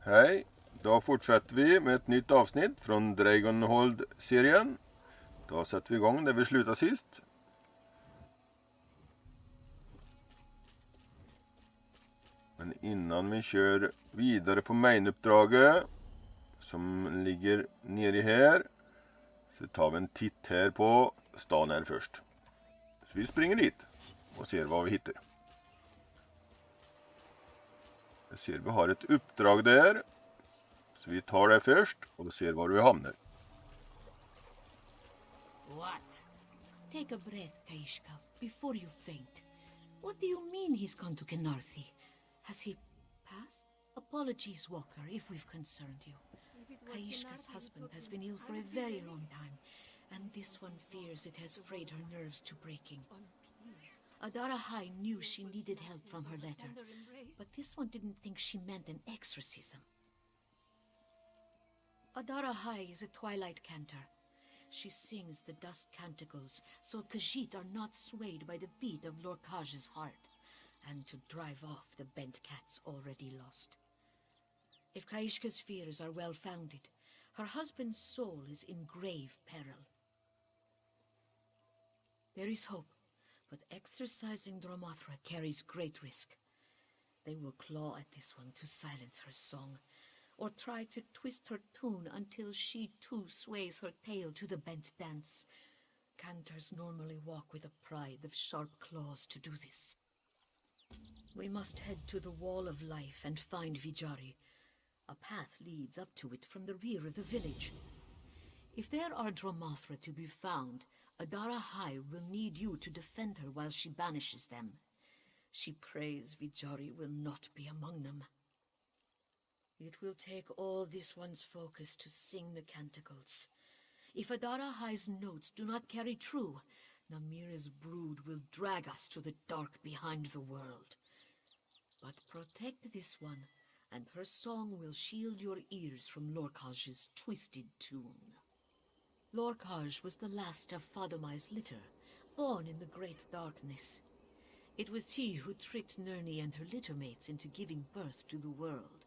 Hej, då fortsätter vi med ett nytt avsnitt från Dragonhold-serien. Då sätter vi igång där vi slutade sist. Men innan vi kör vidare på main-uppdraget som ligger nere här, så tar vi en titt här på stan här först. Så vi springer dit och ser vad vi hittar. Jag ser vi har ett uppdrag där. Så vi tar det först och ser var vi hamnar. What? Take a breath, Kaishka, before you faint. What do you mean he's gone to Canarsi? Has he passed? Apologies, Walker, if we've concerned you. Kaishka's husband has been ill for a very long time, and this one fears it has frayed her nerves to breaking. Adara High knew she needed help from her letter, but this one didn't think she meant an exorcism. Adara High is a twilight cantor. She sings the dusk canticles so Khajiit are not swayed by the beat of Lorkaj's heart, and to drive off the bent cats already lost. If Kaishka's fears are well-founded, her husband's soul is in grave peril. There is hope, but exorcising Dromothra carries great risk. They will claw at this one to silence her song, or try to twist her tune until she too sways her tail to the bent dance. Cantors normally walk with a pride of sharp claws to do this. We must head to the Wall of Life and find Vijari. A path leads up to it from the rear of the village. If there are Dromothra to be found, Adara High will need you to defend her while she banishes them. She prays Vijari will not be among them. It will take all this one's focus to sing the canticles. If Adara High's notes do not carry true, Namira's brood will drag us to the dark behind the world. But protect this one, and her song will shield your ears from Lorkaj's twisted tune. Lorkaj was the last of Fadomai's litter, born in the great darkness. It was he who tricked Nirni and her littermates into giving birth to the world.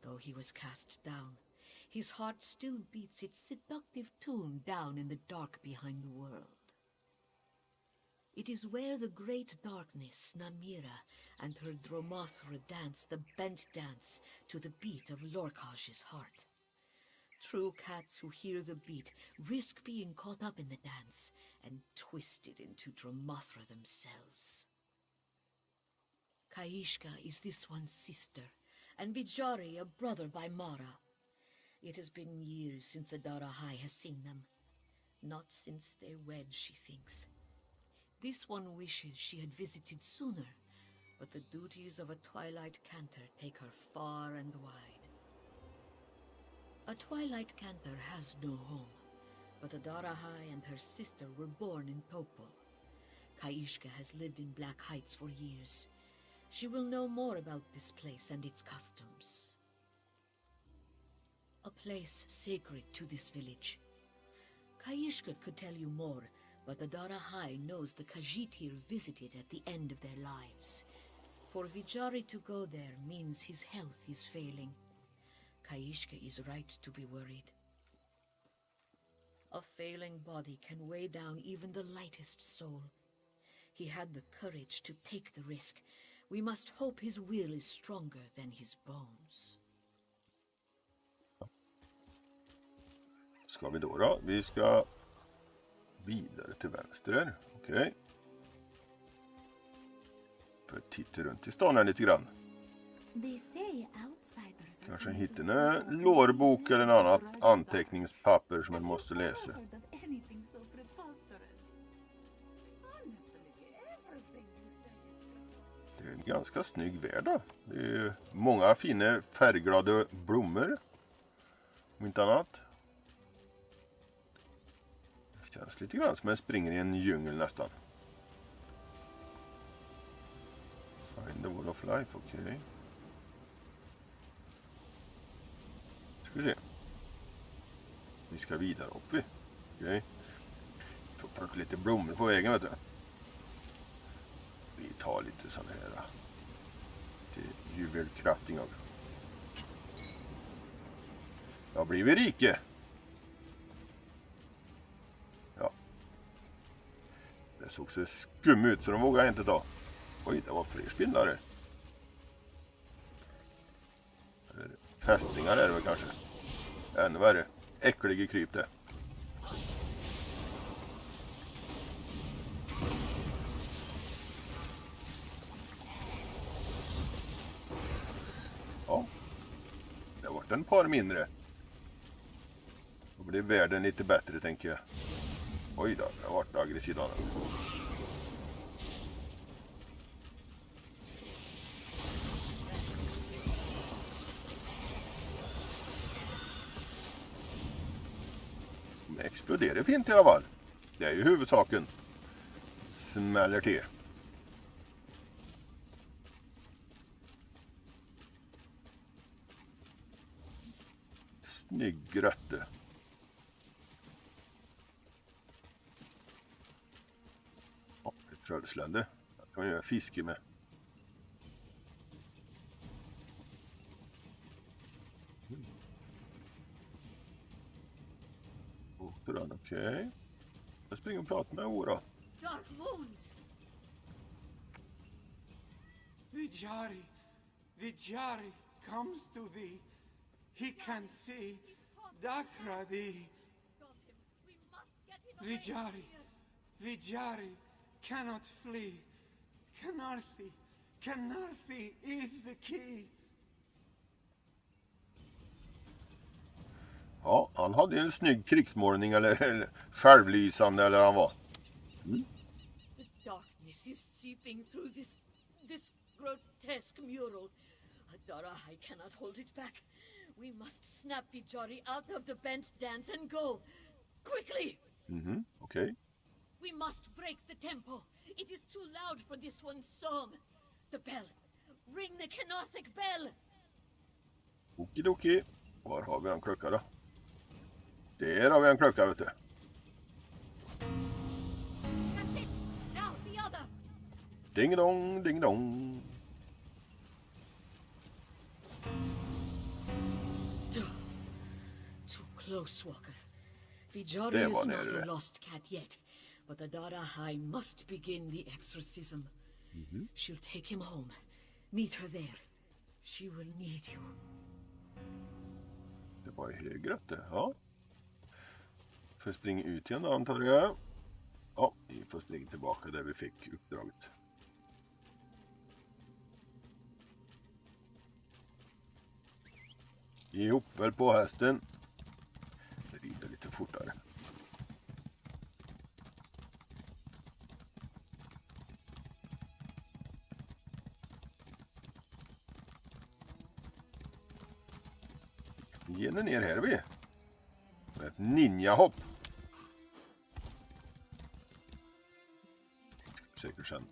Though he was cast down, his heart still beats its seductive tune down in the dark behind the world. It is where the great darkness, Namira, and her Dromothra dance the bent dance to the beat of Lorkaj's heart. True cats who hear the beat risk being caught up in the dance and twisted into Dromothra themselves. Kaishka is this one's sister, and Vijari a brother by Mara. It has been years since Adara High has seen them. Not since they wed, she thinks. This one wishes she had visited sooner, but the duties of a twilight cantor take her far and wide. A twilight cantor has no home, but Adara High and her sister were born in Topol. Kaishka has lived in Black Heights for years. She will know more about this place and its customs. A place sacred to this village. Kaishka could tell you more, but Adara High knows the Khajiit here visited at the end of their lives. For Vijari to go there means his health is failing. Kaishka is right to be worried. A failing body can weigh down even the lightest soul. He had the courage to take the risk. We must hope his will is stronger than his bones. Ska vi då? Vi ska vidare till vänster här. Okej. För titta runt i stan här lite grann. Kanske hittar en lårbok eller en annat anteckningspapper som man måste läsa. Det är en ganska snygg värld då. Det är många fina färgglada blommor. Om inte annat. Det känns lite grann som jag springer i en djungel nästan. Find the Wall of Life, okej. Ska vi se. Vi ska vidare upp vi. Okej. Får plocka lite blommor på vägen vet du. Vi tar lite sån här till juvelkrafting av. Jag blir vi rike. Ja. Det såg så skum ut så de vågar inte ta. Oj, det var fler spindlar. Fästningar är det väl kanske. Ännu värre. Äckliga kryp det. Ja. Det har varit en par mindre. Då blir världen lite bättre tänker jag. Oj då, det har varit aggressivt. Exploderar fint i alla fall. Det är ju huvudsaken. Smäller till. Snygg grötte. Ja, ett tröllslände. Det kan man göra fiske med. Okej. Jag springer och pratar med Ora. Dark moons! Vijari comes to thee. He can see Dakra thee. Stop him! We must get him away! Vijari cannot flee. Canarthi is the key. Ja, han hade ju en snygg krigsmålning eller självlysande eller han var. The darkness is seeping through this grotesque mural. Adara, I cannot hold it back. We must snap Vijari out of the bent dance and go. Quickly! Okej. We must break the tempo. It is too loud for this one's song. The bell. Ring the Kenothic bell. Okidoki. Var har vi en klocka då? Där har vi en klocka vet du. That's it. Now the other. Ding dong, ding dong. Too close, Walker. Vijari Det is var not nära. a lost cat yet, but the Dada High must begin the exorcism. She'll take him home. Meet her there. She will need you. Det var ju högre det. Ja. Får springa ut igen antar jag. Ja, vi får springa tillbaka där vi fick uppdraget. Ihop väl på hästen. Det rider lite fortare. Gene ner här vi. Med ett ninja-hopp. Säkert sen.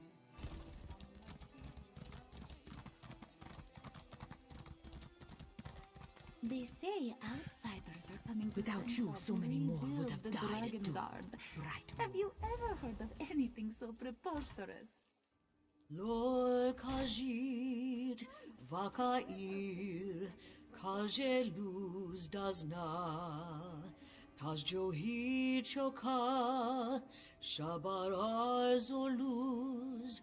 They say outsiders are coming to Without you, Svenska so many more would have the died too. Dragonhold. Right. Have you ever heard of anything so preposterous? Lor kajid vakair kajeluz dazna tajjohi choka shabarar zoluz.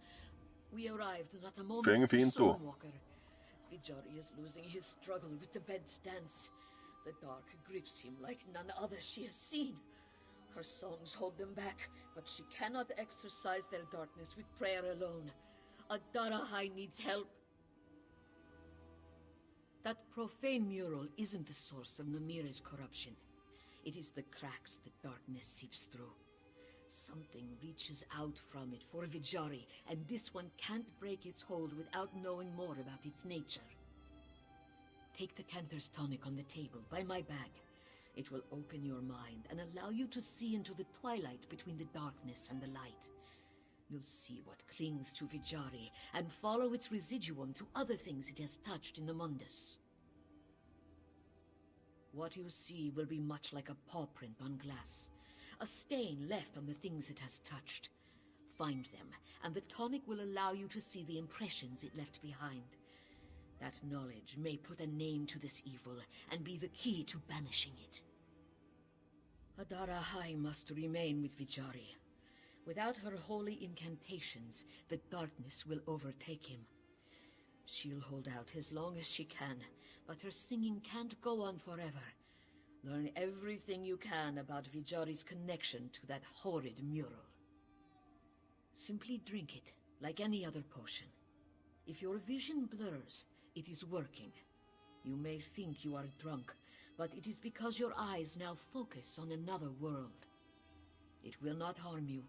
We arrived not a moment Kling too fint då. soon, Walker. Vijari is losing his struggle with the bent dance. The dark grips him like none other she has seen. Her songs hold them back, but she cannot exorcise their darkness with prayer alone. Adarahai needs help. That profane mural isn't the source of Namira's corruption. It is the cracks that darkness seeps through. Something reaches out from it for Vijari, and this one can't break its hold without knowing more about its nature. Take the Cantor's tonic on the table by my bag. It will open your mind and allow you to see into the twilight between the darkness and the light. You'll see what clings to Vijari and follow its residuum to other things it has touched in the Mundus. What you see will be much like a paw print on glass, a stain left on the things it has touched. Find them, and the tonic will allow you to see the impressions it left behind. That knowledge may put a name to this evil and be the key to banishing it. Adara High must remain with Vijari. Without her holy incantations, the darkness will overtake him. She'll hold out as long as she can, but her singing can't go on forever. Learn everything you can about Vijari's connection to that horrid mural. Simply drink it, like any other potion. If your vision blurs, it is working. You may think you are drunk, but it is because your eyes now focus on another world. It will not harm you,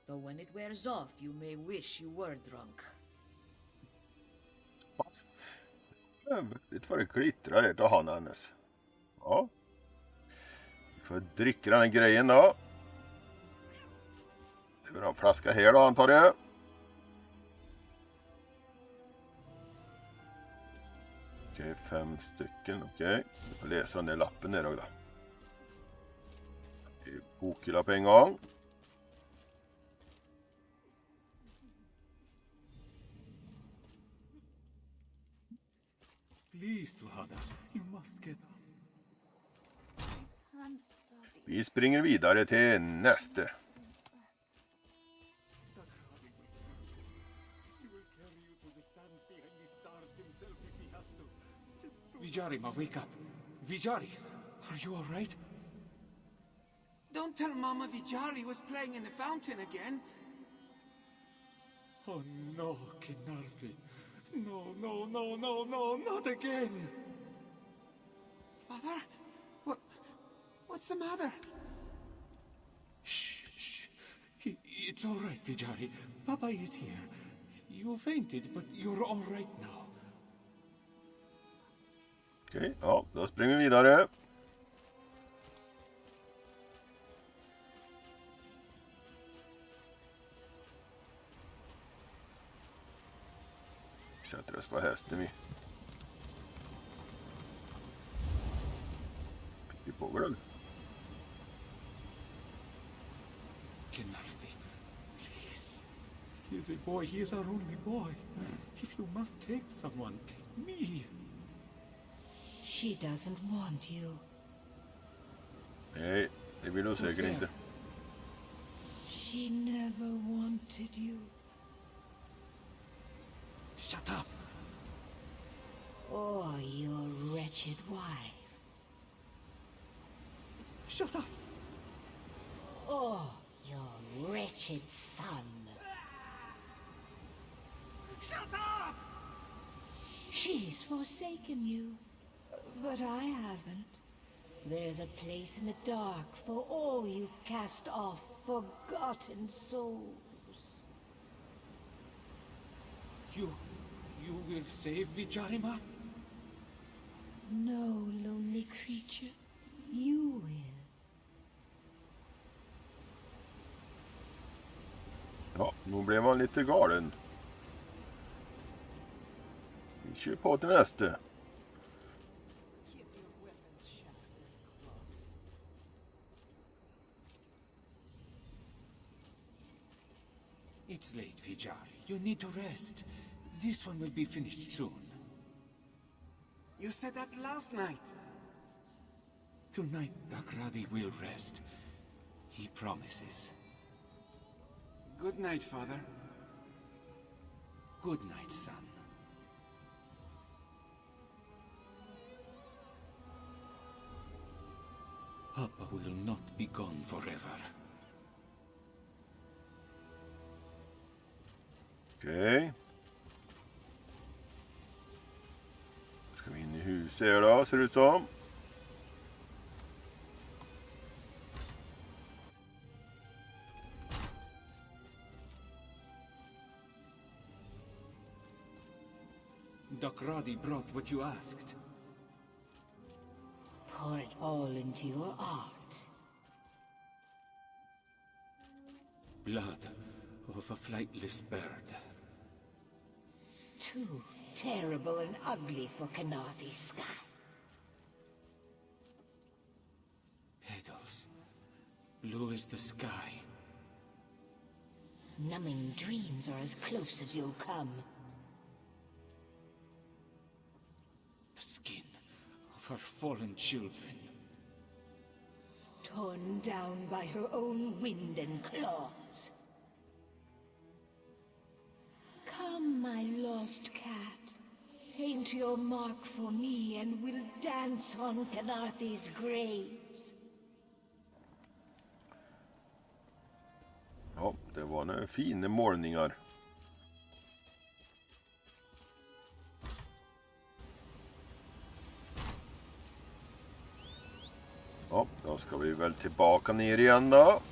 though when it wears off, you may wish you were drunk. Väldigt vad det glittrar här till han hennes. Ja. Vi får dricka den här grejen då. Det blir en flaska här då antar jag. Okej, 5 stycken. Okej, vi får läsa den där lappen där då. Bokhylla på en gång. Please, Father, you must get... Vi springer vidare till nästa. Vijari, ma, wake up. Vijari, are you all right? Don't tell Mama Vijari was playing in the fountain again. Oh no, Kinarfi. No, no, no, no, no, not again. Father? What's the matter? Shh, shh. It's all right, Vijari. Papa is here. You fainted, but you're all right now. Okej, ja, då springer vi vidare. Vi sätter oss på hästen vi. Vi pågår den. Kinarfi, please. He's a boy. He is our only boy. If you must take someone, take me. She doesn't want you. Nej, det vill hon säkert inte. She never wanted you. Shut up. Or your wretched wife. Shut up. Or your wretched son. Shut up! She's forsaken you, but I haven't. There's a place in the dark for all you cast off forgotten souls. You will save Vijarima? No, lonely creature, you will. Ja, nu blev man lite galen. Vi kör på till nästa. It's late, Vijari. You need to rest. This one will be finished soon. You said that last night. Tonight, Dakradi will rest. He promises. Good night, Father. Good night, son. Papa will not be gone forever. Okej. Ska vi in i huset här då, ser det ut som. Dakradi brought what you asked. Pour it all into your art. Blood of a flightless bird. Too terrible and ugly for Kanathi's sky. Petals. Blue as the sky. Numbing dreams are as close as you'll come. her fallen children. Torn down by her own wind and claws. Come, my lost cat. Paint your mark for me and we'll dance on Canarthi's graves. Ja, det var några fina målningar. Ja, då ska vi väl tillbaka ner igen då.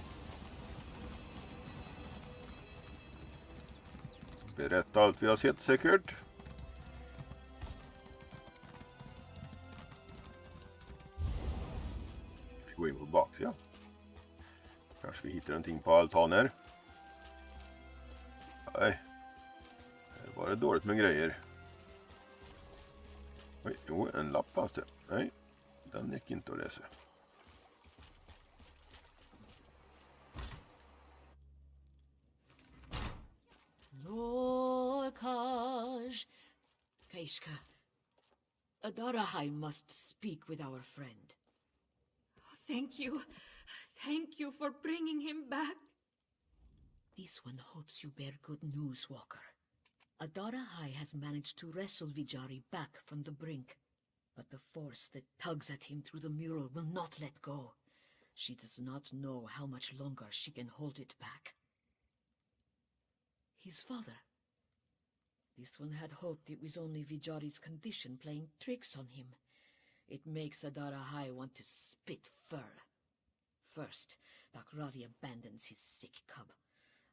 Berätta allt vi har sett säkert. Vi går in på baksidan. Kanske vi hittar någonting på altaner. Nej. Det var det dåligt med grejer. Oj, jo, en lapp fanns det. Nej, den gick inte att läsa. Lorkaj. Kaishka. Adarahai must speak with our friend. Thank you. Thank you for bringing him back. This one hopes you bear good news, Walker. Adarahai has managed to wrestle Vijari back from the brink, but the force that tugs at him through the mural will not let go. She does not know how much longer she can hold it back. His father. This one had hoped it was only Vijari's condition playing tricks on him. It makes Adarahai want to spit fur. First, Dakrari abandons his sick cub.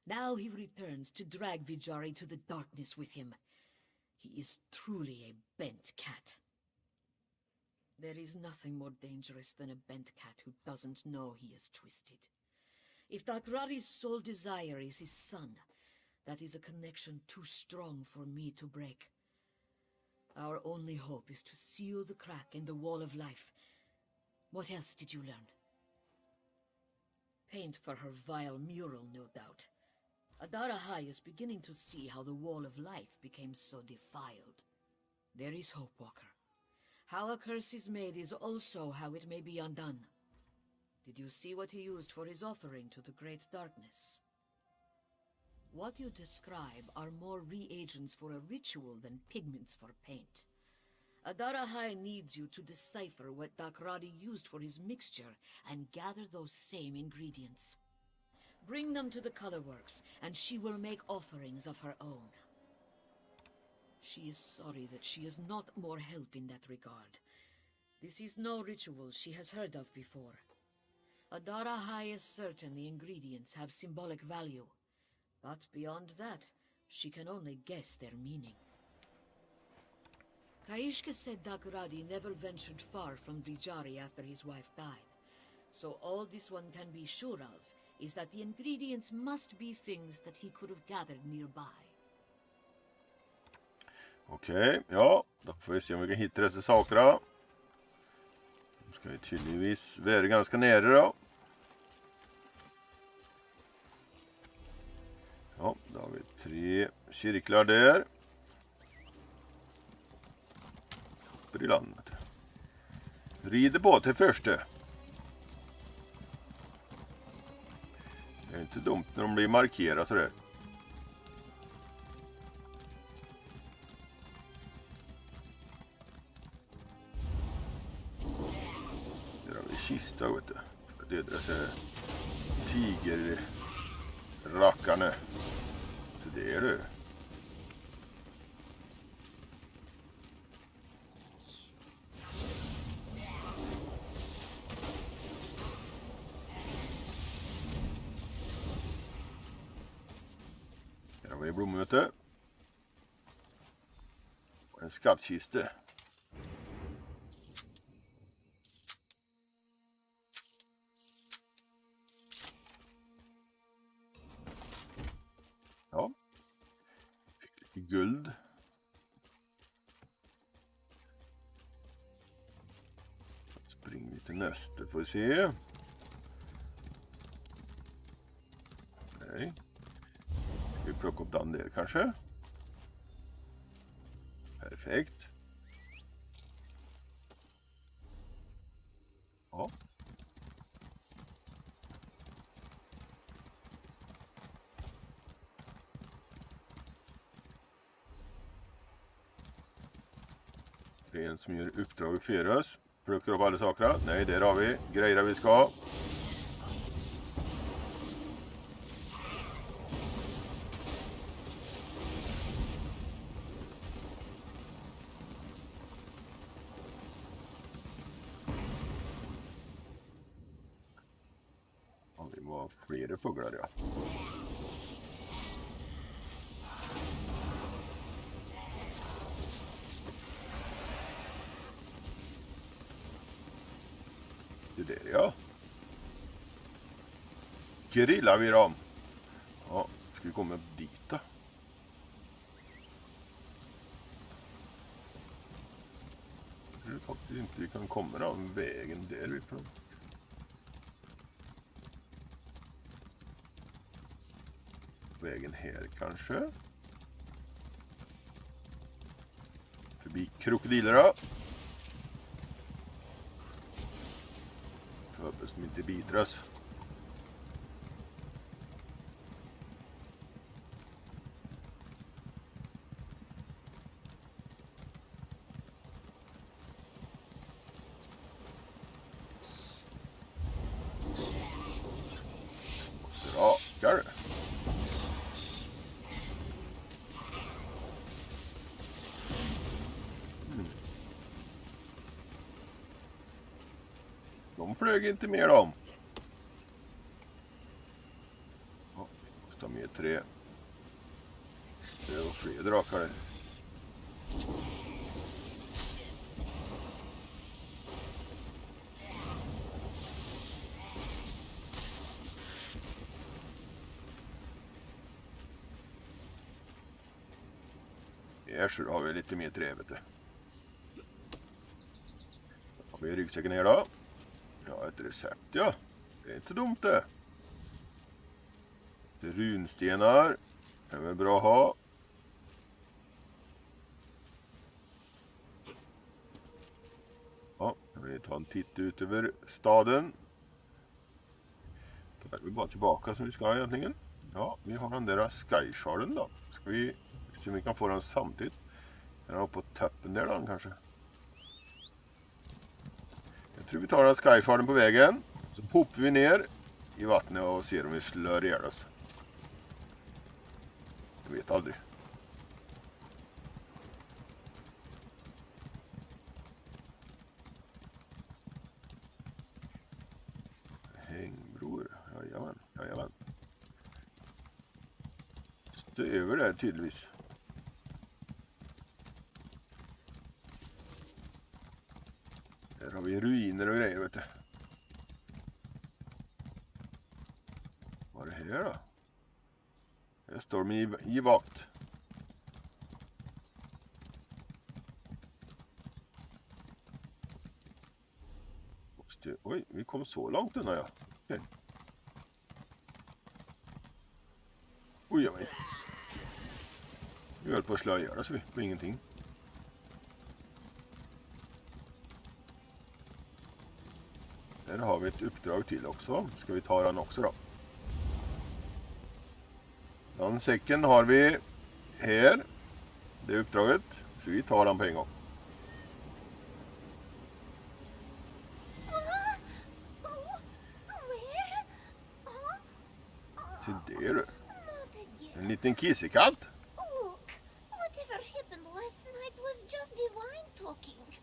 Now he returns to drag Vijari to the darkness with him. He is truly a bent cat. There is nothing more dangerous than a bent cat who doesn't know he is twisted. If Dakrari's sole desire is his son, that is a connection too strong for me to break. Our only hope is to seal the crack in the wall of life. What else did you learn? Paint for her vile mural, no doubt. Adarahai is beginning to see how the wall of life became so defiled. There is hope, Walker. How a curse is made is also how it may be undone. Did you see what he used for his offering to the great darkness? What you describe are more reagents for a ritual than pigments for paint. Adarahai needs you to decipher what Dakrari used for his mixture and gather those same ingredients. Bring them to the colorworks, and she will make offerings of her own. She is sorry that she is not more help in that regard. This is no ritual she has heard of before. Adarahai is certain the ingredients have symbolic value, but beyond that, she can only guess their meaning. Kaishka said Dakradi never ventured far from Vijari after his wife died, so all this one can be sure of is that the ingredients must be things that he could have gathered nearby. Okej, ja, då får vi se om vi kan hitta dessa saker då. De ska ju tydligtvis vara ganska nära då. Ja, då har vi 3 cirklar där. Brillant. Rider på till första. Det är inte dumt när de blir markerade sådär. Där har vi kista, vet du. Det är dessa tigerrackarna. Så det är det. Där har vi blommöte. Och en skattkiste. Ja. Fick lite guld. Spring lite nästa, får vi se. Nej. Ska vi plocka upp den där kanske? Perfekt. Det är en som gör uppdrag för oss. Plockar upp alla sakerna. Nej, där har vi grejer vi ska ha. Ja, det var flera fåglar, ja. Det där, ja. Grillar vi dem. Ja, ska vi komma dit då? Jag tror faktiskt inte vi kan komma den vägen därifrån. Vägen här kanske. Förbi krokodiler då. Så hoppas de inte biter oss. Rakare. De flög inte mer om. Ja, måste ta med 3. Det var fler drakar. Här så har vi lite mer trä, vet du. Har vi ryggsäcken här då? Ja, ett recept, ja. Det är inte dumt det. Det är runstenar. Det är väl bra att ha. Ja, vi tar en titt ut över staden. Då är vi bara tillbaka som vi ska egentligen. Ja, vi har den där skysharden då. Ska vi se om vi kan få den samtidigt. Den är på toppen där då kanske. Jag tror vi tar den skysharden på vägen. Så poppar vi ner i vattnet och ser om vi slår ihjäl oss. Jag vet aldrig. Hängbroar. Jajamän. Stå över där tydligvis. Där har vi ruiner och grejer, vet du. Vad är det här då? Här står de i vakt. Oj, vi kom så långt undan, ja. Okej. Oj, jag vet. Vi höll på att slå ihjäl oss på ingenting. Där har vi ett uppdrag till också. Ska vi ta den också då? Den säcken har vi här. Det är uppdraget. Så vi tar den på en gång. Så det är du. En liten kissekatt. Look, whatever happened last night was just divine talking.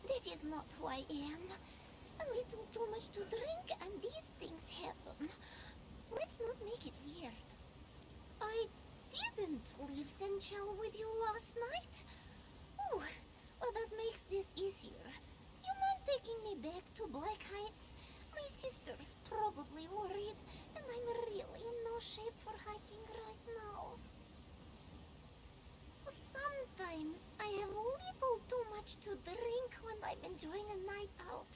That is not who I am. A little too much to drink and these things happen. Let's not make it weird. I didn't leave Senchal with you last night. Ooh, well that makes this easier. You mind taking me back to Black Heights? My sister's probably worried, and I'm really in no shape for hiking right now. Sometimes I have a little too much to drink when I'm enjoying a night out,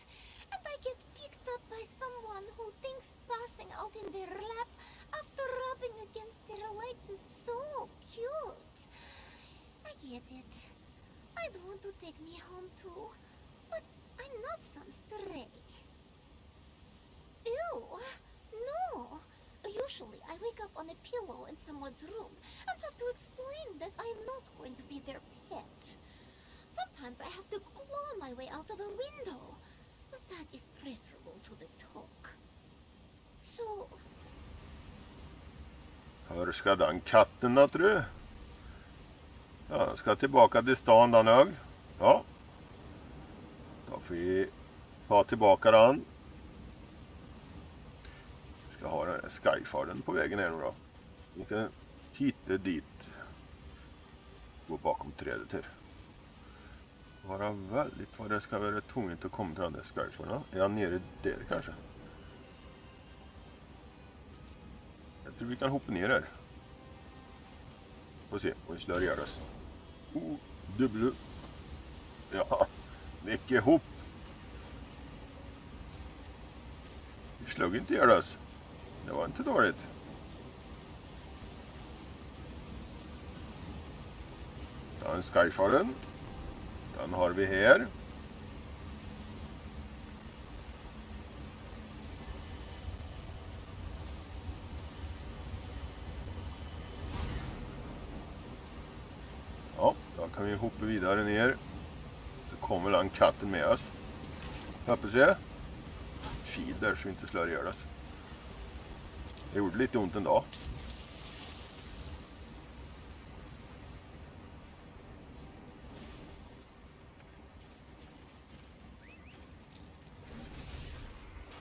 and I get picked up by someone who thinks passing out in their lap after rubbing against their legs is so cute. I get it. I'd want to take me home too, but I'm not some stray. Ew, no. Usually I wake up on a pillow in someone's room and have to explain that I'm not going to be their pet. Sometimes I have to claw my way out of a window. But that is preferable to the talk. So, Hur ska den katten då, tror du? Ja, ska tillbaka till stan den hög. Ja. Då får vi ta tillbaka den. Ska ha den här skysharen på vägen här nu då. Vi kan hitta dit. Gå bakom trädet här. Vara väldigt vad det ska vara tvunget att komma till den där skysharen. Är han nere där kanske? Jag tror vi kan hoppa ner här. Får se om vi slår ihjäl oss. Dubbel. Ja, mycket hopp. Vi slog inte ihjäl oss. Det var inte dåligt. Ta en skysharen. Den har vi här. Ja, då kan vi hoppa vidare ner. Så kommer den katten med oss. Hoppas jag. Skid där så vi inte slår ihjäl oss. Det gjorde lite ont en dag.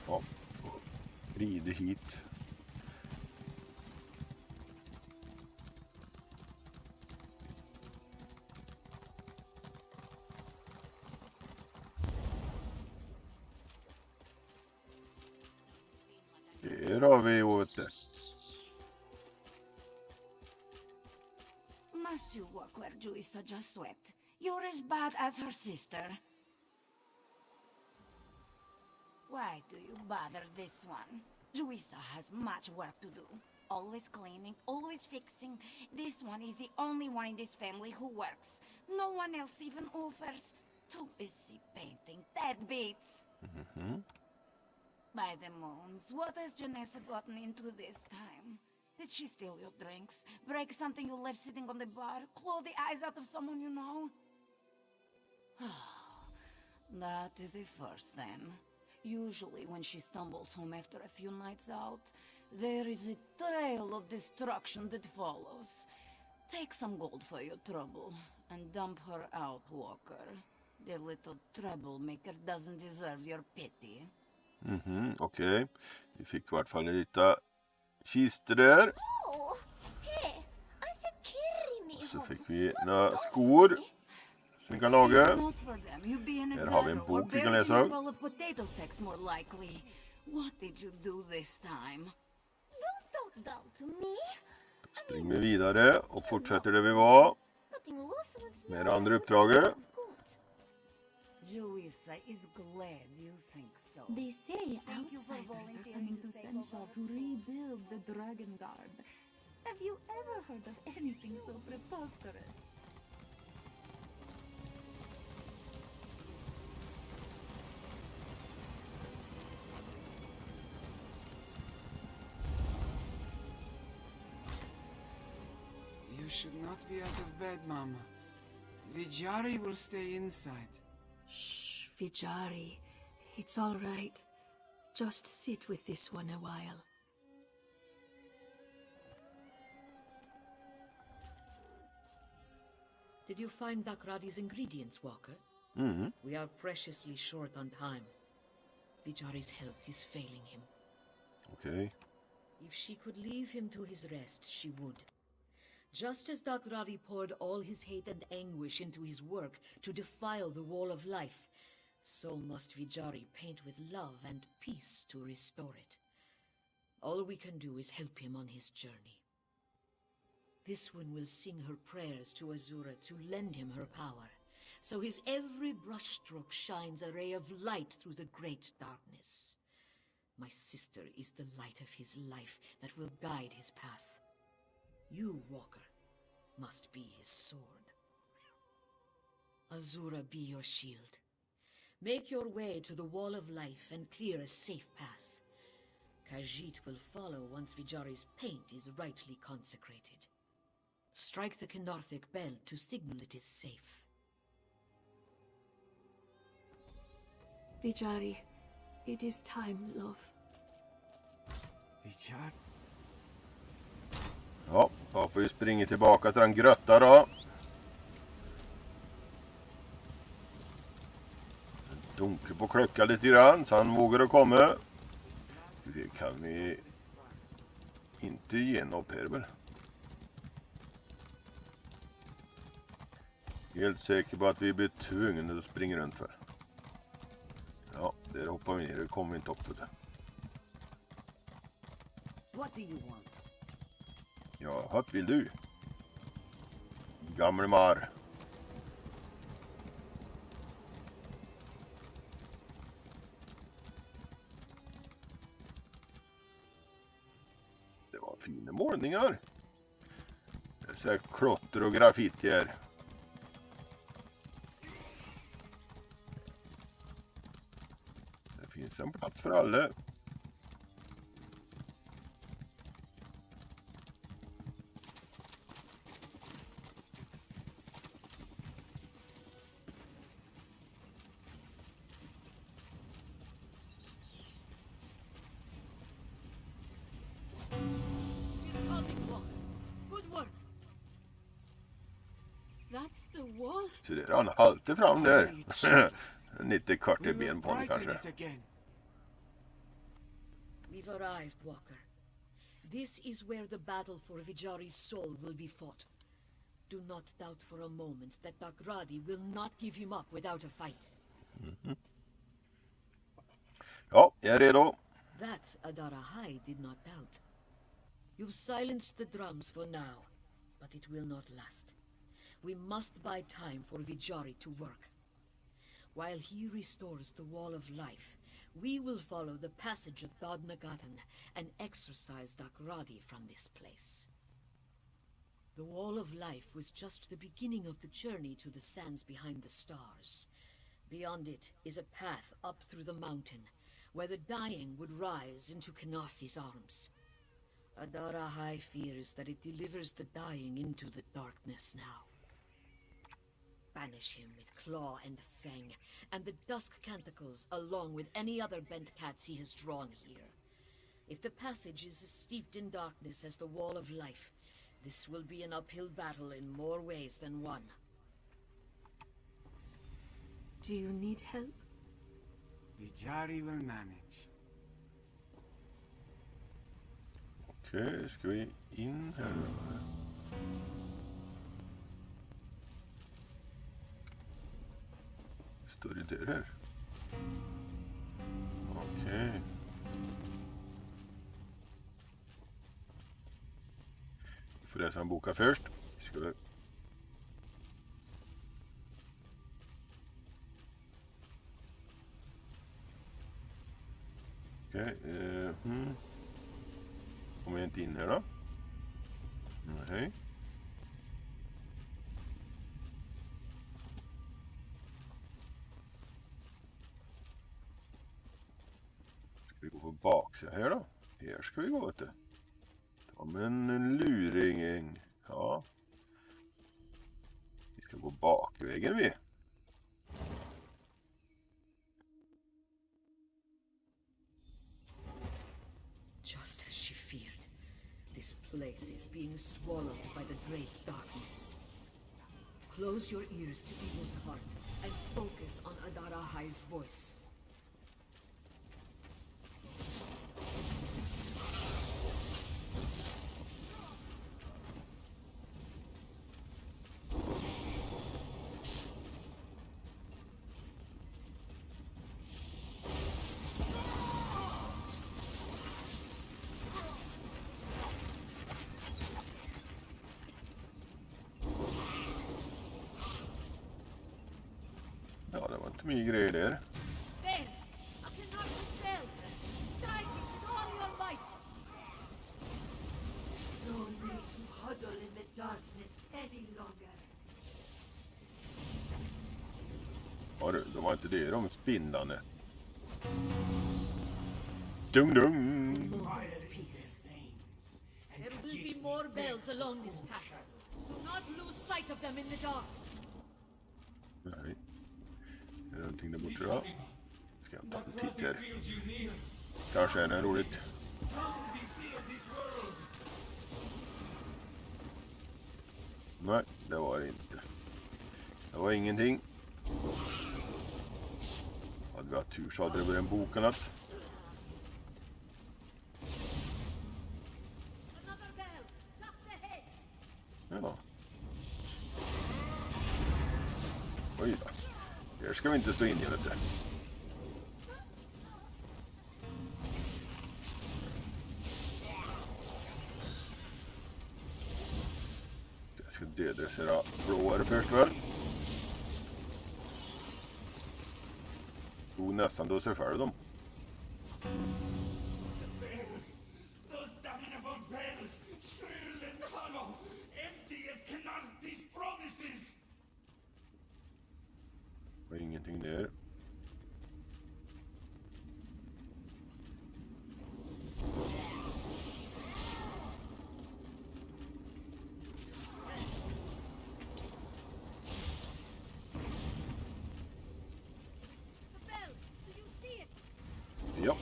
Ja, rider hit. Där har vi åt det. Must you walk where Juisa just swept? You're as bad as her sister. Why do you bother this one? Juisa has much work to do. Always cleaning, always fixing. This one is the only one in this family who works. No one else even offers. Too busy painting. That beats. By the moons, what has Janessa gotten into this time? Did she steal your drinks? Break something you left sitting on the bar? Claw the eyes out of someone you know? That is a first then. Usually when she stumbles home after a few nights out, there is a trail of destruction that follows. Take some gold for your trouble and dump her out, Walker. The little troublemaker doesn't deserve your pity. Okej. Vi fick i vart fall lite kister där. oh, hey, I said carry me Så home. fick vi not några those skor money. som vi kan laga. Not for them. You'd be in a Här har vi en barrel or bok vi kan buried in läsa. a bowl of potato sacks more likely. What did you do this time? Don't talk down to me. Springer vidare och fortsätter där vi var. Cutting loose once Med more det andra is uppdraget. not good. Juisa is glad you think so. They say Thank you for outsiders are volunteering coming to to take Svenska over. to rebuild the Dragon Guard. Have you ever heard of anything so preposterous? You should not be out of bed, Mama. Vijari will stay inside. Shh, Vijari. It's all right. Just sit with this one a while. Did you find Dakradi's ingredients, Walker? We are preciously short on time. Vijari's health is failing him. Okej. If she could leave him to his rest, she would. Just as Dakradi poured all his hate and anguish into his work to defile the wall of life, so must Vijari paint with love and peace to restore it. All we can do is help him on his journey. This one will sing her prayers to Azura to lend him her power, so his every brushstroke shines a ray of light through the great darkness. My sister is the light of his life that will guide his path. You, Walker, must be his sword. Azura be your shield. Make your way to the wall of life and clear a safe path. Khajiit will follow once Vijari's paint is rightly consecrated. Strike the Kenarthic bell to signal it is safe. Vijari, it is time, love. Vichar. Ja, då får vi springa tillbaka till den grötta då. Dunker på klockan lite grann så han vågar att komma. Det kan vi inte genom upp här väl. Helt säker på att vi blir tvungna att springa runt för. Ja, där hoppar vi ner. Det kommer vi inte upp på det. What do you want? Ja, vad vill du? Gamle mar. Det var fina målningar. Det är så här klotter och graffiti här. Det finns en plats för alla. Good work. That's the wall? Så det är han alltid fram där. Lite kort i We will ben på honom brighten kanske. it again. We've arrived, Walker. This is where the battle for Vijari's soul will be fought. Do not doubt for a moment that Dagradi will not give him up without a fight. Ja, jag är redo. That Adarahai did not doubt. You've silenced the drums for now, but it will not last. We must buy time for Vijari to work. While he restores the Wall of Life, we will follow the passage of Dodnagatan and exorcise Dagradi from this place. The Wall of Life was just the beginning of the journey to the sands behind the stars. Beyond it is a path up through the mountain, where the dying would rise into Kenathi's arms. Adarahai fears that it delivers the dying into the darkness now. Banish him with claw and fang, and the dusk canticles along with any other bent cats he has drawn here. If the passage is as steeped in darkness as the Wall of Life, this will be an uphill battle in more ways than one. Do you need help? Vijari will manage. Okej, ska vi in här då? Står det där här? Okej. Vi får läsa en boka först. Vi ska... Okej, kommer jag inte in här då? Nej. Ska vi gå på baksidan här då? Här ska vi gå till. Ta med en luring. Ja. Vi ska gå bakvägen vi. Just as she feared, this place is being swallowed by the great darkness. Close your ears to evil's heart and focus on Adarahai's voice. Ja, det var inte mycket grejer där. There! I cannot tell! Strike it with all your might! No need to huddle in the darkness any longer. Ja du, de var inte det, de spindlande. Dung dung! Moment's peace. There will be more bells along this path. Do not lose sight of them in the dark. Nej. Är det någonting där borta då? Ska jag ta en titt här. Kanske är det roligt. Nej, det var det inte. Det var ingenting. Hade vi haft tur så hade det varit en bokannat. Ja. Oj då. Här ska vi inte stå in i, vet du. Jag ska dedressera blåare först väl. Tog nästan då sig själv dem. Och ingenting där. Ja.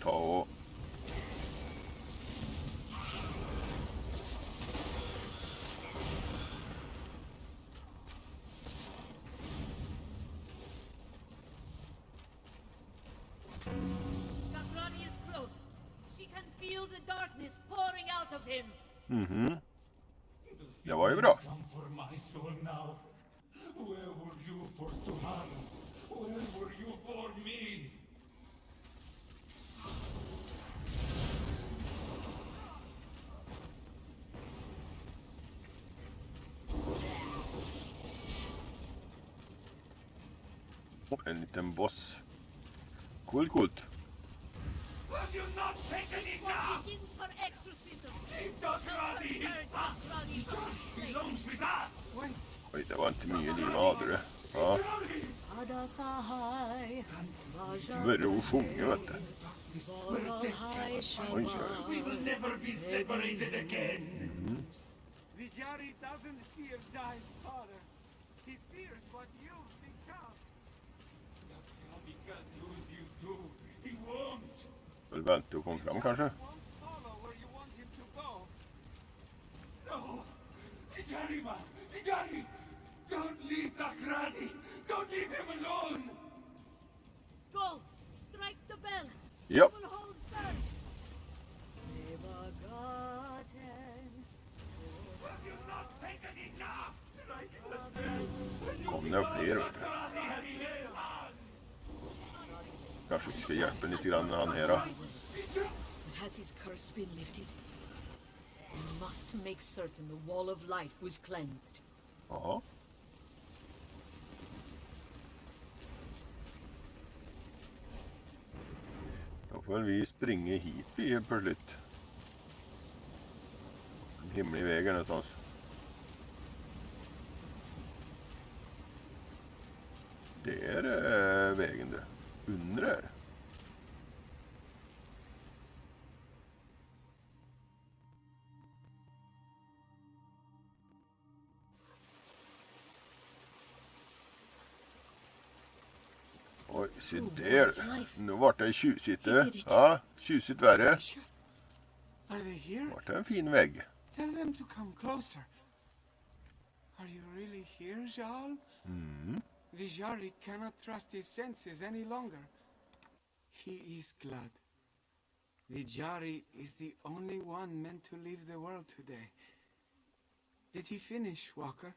Ta och Gabrani is close. She can feel the darkness pouring out of him. det var ju bra. Come for my soul now. Where were you for tomorrow? Where were you for me? En liten boss. Coolt. Have you not taken enough? Begins her exorcism. Leave Gabrani his son. He just belongs with us. Oj, det var inte mycket liv hade det. Ja, du började att sjunga, vet du. Oj, We will never be separated again. Vijari doesn't fear dying, father. He fears what you've become. He can't lose you too. He won't. Väl vänta och kom fram kanske. Won't follow where you want him to go. No! Vijari! Vijari! Don't leave Dagradi! Don't leave him alone! Go! Strike the bell! Ja, Will hold first! Have you not taken enough? Striking the bell! kom det fler, vet du. Dagradi has failed! Kanske vi ska hjälpa lite grann med han här då. But has his curse been lifted? We must make certain the wall of life was cleansed. Ja. Då får vi springa hit vi helt plötsligt. En himlig väg här någonstans. Där är vägen där. Under här. Oj, se där. Nu vart det tjusigt. Ja, tjusigt värre. Are they here? Vart det en fin vägg. Tell them to come closer. Are you really here, Jal? Vijari cannot trust his senses any longer. He is glad. Vijari is the only one meant to leave the world today. Did he finish, Walker?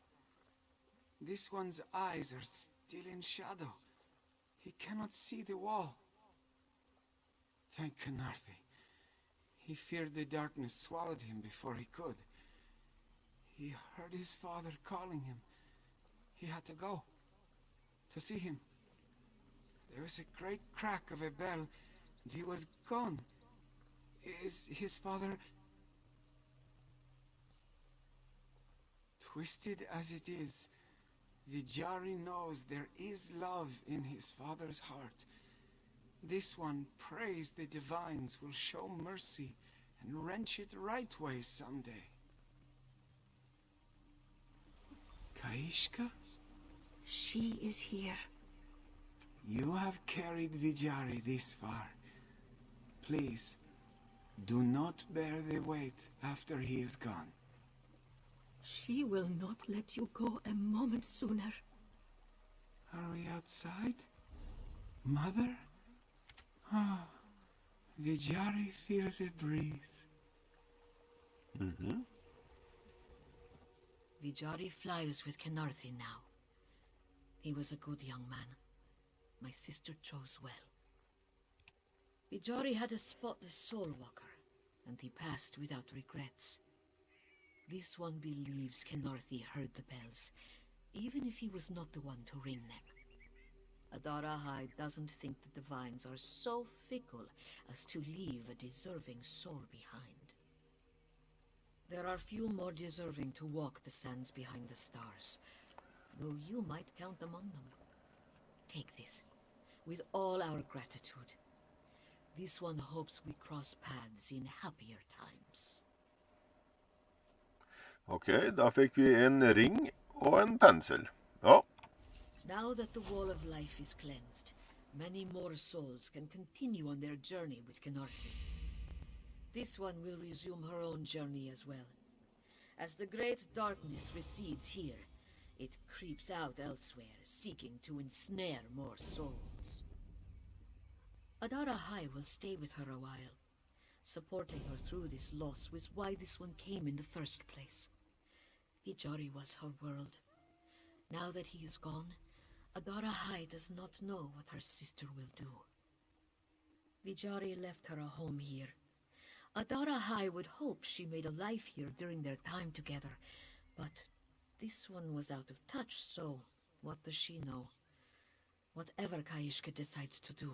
This one's eyes are still in shadow. He cannot see the wall. Thank Canarthi. He feared the darkness swallowed him before he could. He heard his father calling him. He had to go. To see him. There was a great crack of a bell, and he was gone. Is his father... Twisted as it is, Vijari knows there is love in his father's heart. This one prays the divines will show mercy and wrench it right way someday. Kaishka? She is here. You have carried Vijari this far. Please, do not bear the weight after he is gone. She will not let you go a moment sooner. Are we outside? Mother? Ah, Vijari feels a breeze. Vijari flies with Kenarthi now. He was a good young man. My sister chose well. Vijari had a spotless soul walker, and he passed without regrets. This one believes Kenarthi heard the bells, even if he was not the one to ring them. Adarahai doesn't think the divines are so fickle as to leave a deserving soul behind. There are few more deserving to walk the sands behind the stars, though you might count among them. Take this, with all our gratitude. This one hopes we cross paths in happier times. Okej, då fick vi en ring och en pensel. Ja. Now that the wall of life is cleansed, many more souls can continue on their journey with Kenarthi. This one will resume her own journey as well. As the great darkness recedes here, it creeps out elsewhere, seeking to ensnare more souls. Adarahai will stay with her a while. Supporting her through this loss was why this one came in the first place. Vijari was her world. Now that he is gone, Adarahai does not know what her sister will do. Vijari left her a home here. Adarahai would hope she made a life here during their time together, but this one was out of touch, so what does she know? Whatever Kaishka decides to do,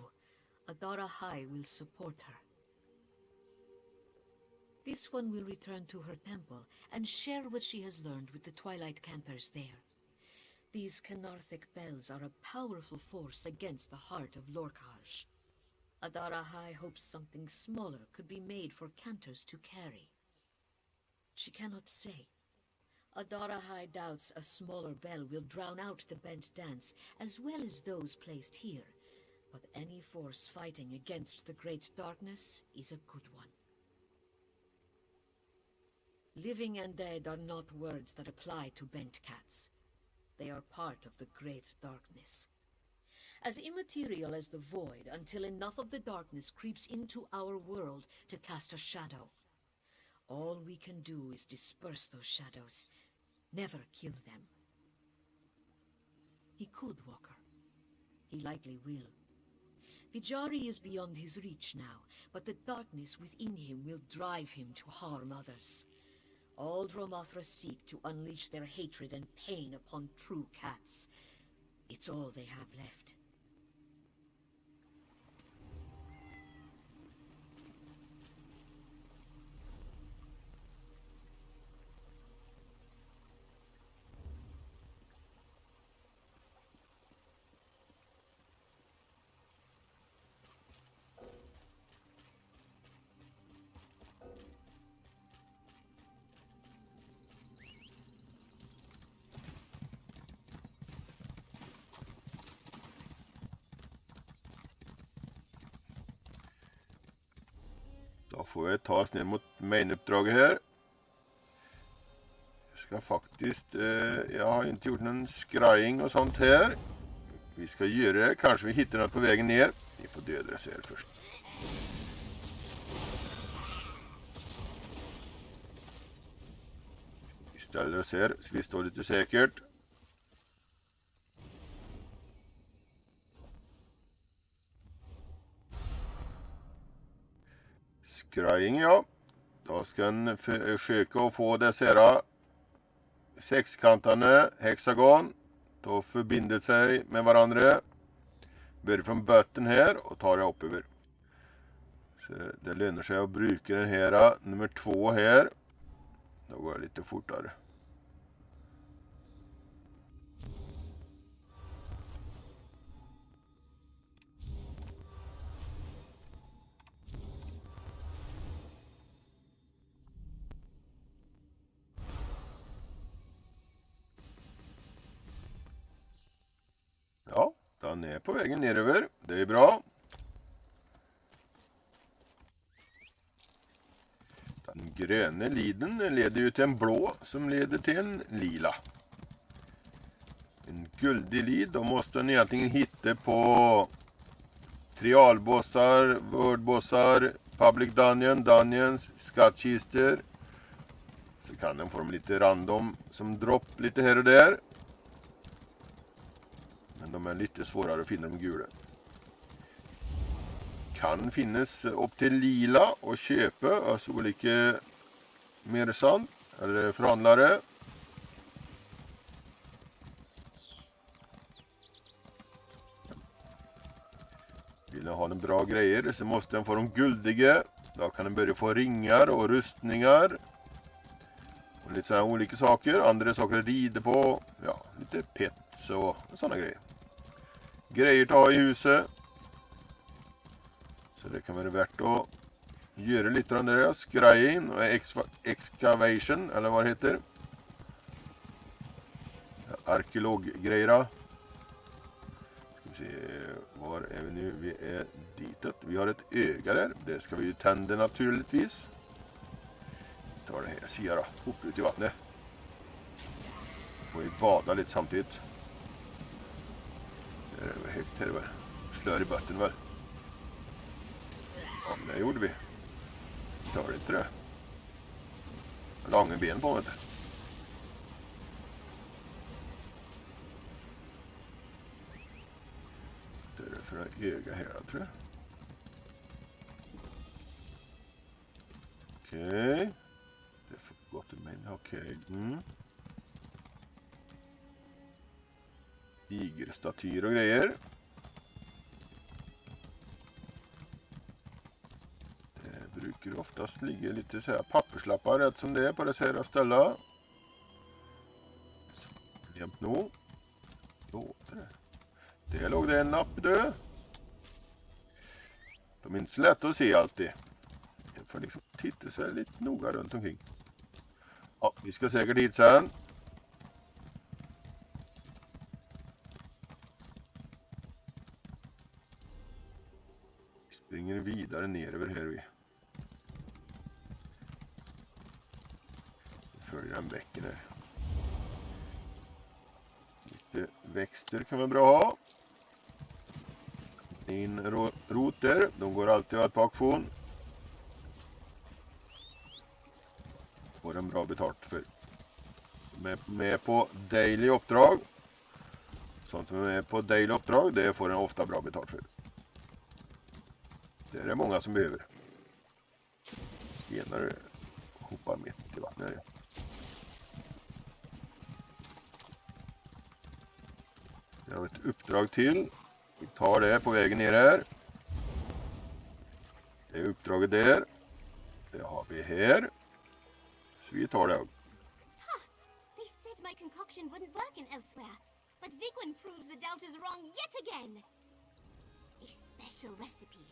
Adarahai will support her. This one will return to her temple and share what she has learned with the Twilight Cantors there. These Canarthic bells are a powerful force against the heart of Lorkhaj. Adarahai hopes something smaller could be made for Cantors to carry. She cannot say. Adarahai doubts a smaller bell will drown out the bent dance as well as those placed here, but any force fighting against the great darkness is a good one. Living and dead are not words that apply to bent cats. They are part of the great darkness. As immaterial as the void until enough of the darkness creeps into our world to cast a shadow. All we can do is disperse those shadows, never kill them. He could, Walker. He likely will. Vijari is beyond his reach now, but the darkness within him will drive him to harm others. All Dromothra seek to unleash their hatred and pain upon true cats. It's all they have left. Då får vi ta oss ner mot main-uppdraget här. Jag ska faktiskt, jag har inte gjort någon scrying och sånt här. Vi ska göra det, kanske vi hittar något på vägen ner. Vi får döda oss här först. Vi ställer oss här så vi står lite säkert. Scrying, ja. Då ska en försöka att få dessa här sexkantande hexagon. Då förbinder sig med varandra. Börjar från botten här och tar det upp över. Så det lönar sig att bruka den här nummer 2 här. Då går det lite fortare. Han är på vägen neröver. Det är bra. Den gröna liden leder ju till en blå som leder till en lila. En guldig lid, då måste den egentligen hitta på trialbossar, wordbossar, public dungeon, dungeons, skattkister. Så kan den få lite random som dropp lite här och där. Men de är lite svårare att finna de gula. Kan finnas upp till lila och köpa alltså olika mersan eller förhandlare. Vill den ha en bra grejer så måste den få de guldiga. Då kan den börja få ringar och rustningar. Och lite sådana olika saker. Andra saker att rida på. Ja, lite pets och sådana grejer. Grejer att ha i huset. Så det kan vara värt att göra lite av den där skrejen och excavation eller vad det heter. Arkeologgrejerna. Ska vi se, var är vi nu? Vi är ditåt. Vi har ett öga där. Det ska vi ju tända naturligtvis. Vi tar det här sidan då. Hoppa ut i vattnet. Får vi bada lite samtidigt. Det är högt här väl. Slör i botten väl. Ja, det gjorde vi. Tar det inte det. Långa ben på det. Det är för att öga här, tror jag. Okej. Det är för gott i mig. Okej. Tigerstatyer och grejer. Det brukar oftast ligga lite så här papperslappar rätt som det är på det här stället. Jämt nog. Låter det. Det låg det en lapp dö. De är inte så lätta att se alltid. Jag får liksom titta sig lite noga runt omkring. Ja, vi ska säkert hit sen. Vi springer vidare ner över här vi. Vi följer den bäcken här. Lite växter kan vara bra att ha. In roter, de går alltid att på auktion. Får en bra betalt för. Med på daily uppdrag. Sånt som är med på daily uppdrag, det får en ofta bra betalt för. Det är det många som behöver. Genare hoppar mitt i vattnet. Jag har ett uppdrag till. Vi tar det på vägen ner här. Det är uppdraget där. Det har vi här. Så vi tar det. They said my concoction wouldn't work in Elsweyr, but Vigwin proves the doubters wrong yet again. A special recipe.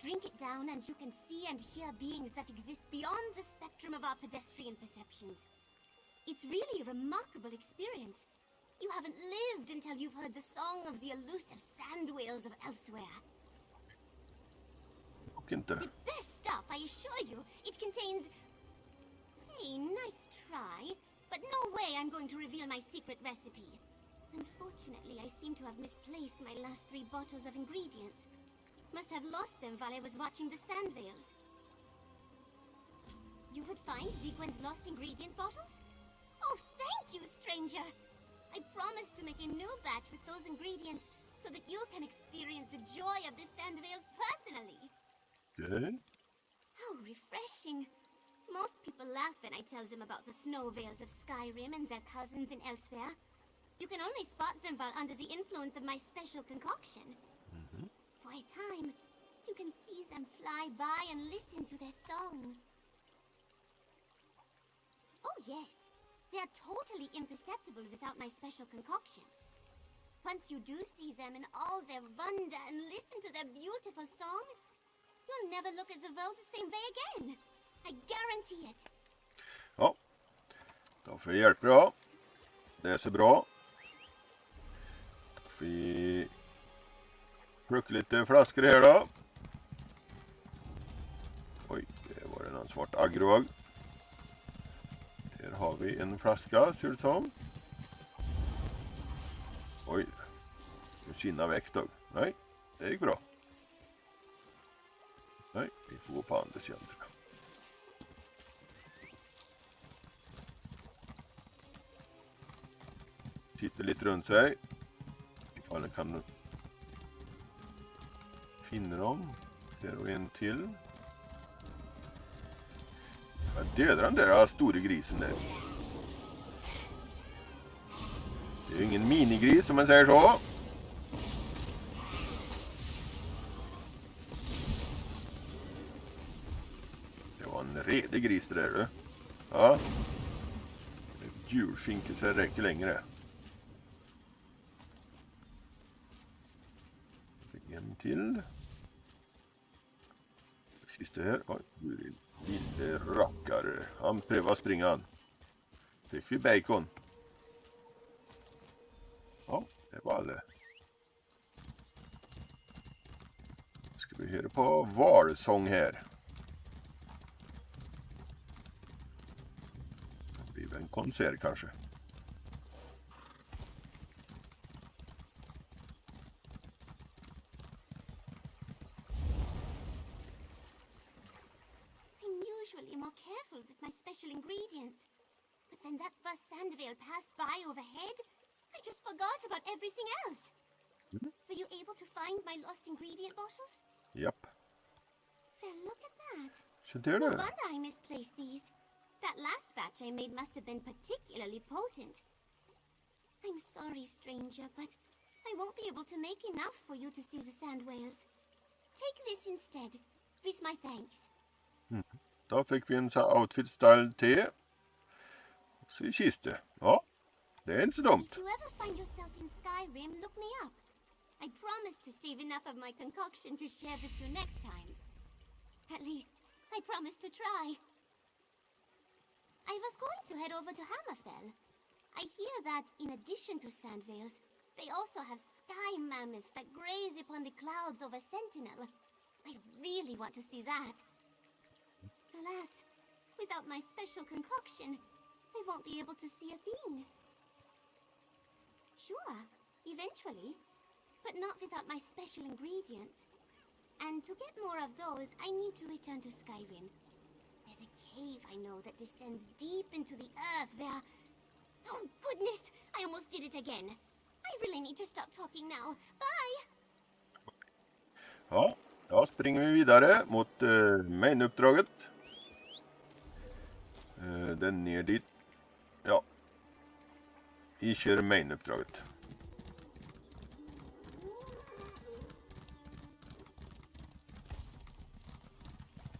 Drink it down and you can see and hear beings that exist beyond the spectrum of our pedestrian perceptions. It's really a remarkable experience. You haven't lived until you've heard the song of the elusive sand whales of Elsweyr. The best stuff, I assure you. It contains... Hey, nice try. But no way I'm going to reveal my secret recipe. Unfortunately, I seem to have misplaced my last 3 bottles of ingredients. Must have lost them while I was watching the sand whales. You would find Vigwen's lost ingredient bottles? Oh, thank you, stranger! I promise to make a new batch with those ingredients so that you can experience the joy of the sand whales personally. Okay. How refreshing. Most people laugh when I tell them about the snow whales of Skyrim and their cousins in Elsweyr. You can only spot them while under the influence of my special concoction. For a time, you can see them fly by and listen to their song. Oh yes. They are totally imperceptible without my special concoction. Once you do see them in all their wonder and listen to their beautiful song, you'll never look at the world the same way again. I guarantee it. Ja, då får vi hjälp bra. Det är så bra. Vi Plocka lite flaskor här då. Oj, det var en svart agrog. Här har vi en flaska, ser det som. Oj, en sinna växt då. Nej, det gick bra. Nej, vi får gå på andra sidan. Titta lite runt sig. Ifall den kan finna dem. Där och en till. Jag dödar den där stora grisen där. Det är ju ingen minigris om man säger så. Det var en redig gris det där du. Ja. Ett djurskinke så det räcker längre. En till. Sista här. Oj, lille rackare. Han prövar springa han. Fick vi bacon. Ja, det var alla. Ska vi höra på valsång här. Det blir väl en konsert kanske. Usually more careful with my special ingredients. But when that first sand veil passed by overhead, I just forgot about everything else. Were you able to find my lost ingredient bottles? Japp. Well, look at that. Så det är No det. wonder I misplaced these. That last batch I made must have been particularly potent. I'm sorry, stranger, but I won't be able to make enough for you to see the sand whales. Take this instead, with my thanks. Då fick vi en sån här outfit style te. Så i kiste. Ja, det är inte så dumt. If you ever find yourself in Skyrim, look me up. I promise to save enough of my concoction to share with you next time. At least, I promise to try. I was going to head over to Hammerfell. I hear that, in addition to sandvales, they also have sky mammoths that graze upon the clouds over Sentinel. I really want to see that. Alas, without my special concoction, I won't be able to see a thing. Sure, eventually, but not without my special ingredients. And to get more of those, I need to return to Skyrim. There's a cave I know that descends deep into the earth where... Oh goodness, I almost did it again. I really need to stop talking now. Bye! Ja, då springer vi vidare mot main-uppdraget. Den ner dit. Ja. Vi kör main-uppdraget.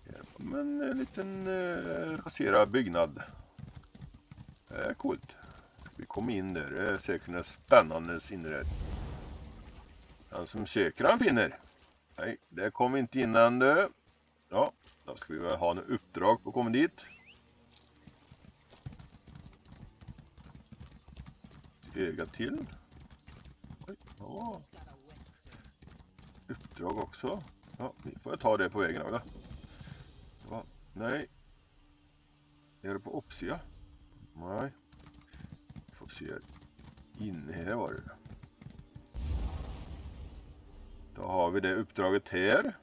Här kommer en liten raserad byggnad. Det är coolt. Vi kommer in där. Det är säkert en spännande inne där. Den som söker han finner. Nej, det kom vi inte in ännu. Ja, då ska vi väl ha en uppdrag för att komma dit. Öga till. Oj, ja. Uppdrag också. Ja, vi får ta det på vägen då. Ja, nej. Är det på Opsia? Nej. Får se. Inne här var det. Då har vi det uppdraget här.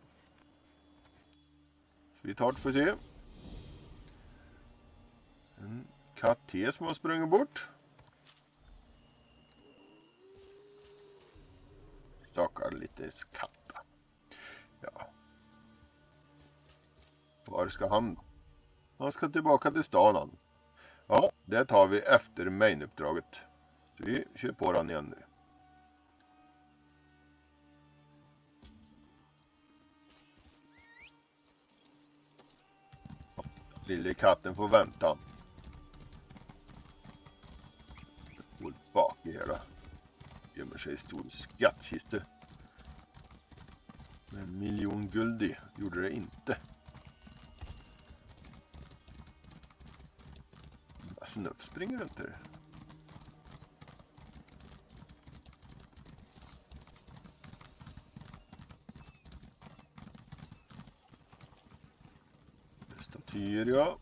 Så vi tar det för att se. En katt här som har sprungit bort. Stakar lite katta. Ja. Var ska han? Han ska tillbaka till stan han. Ja, det tar vi efter main-uppdraget. Så vi kör på den igen nu. Lille katten får vänta. Går bak i hela. Gömmer sig i stor skattkiste. Med 1 miljon guld i. Gjorde det inte. Snuff springer runt där. Äventyr, ja.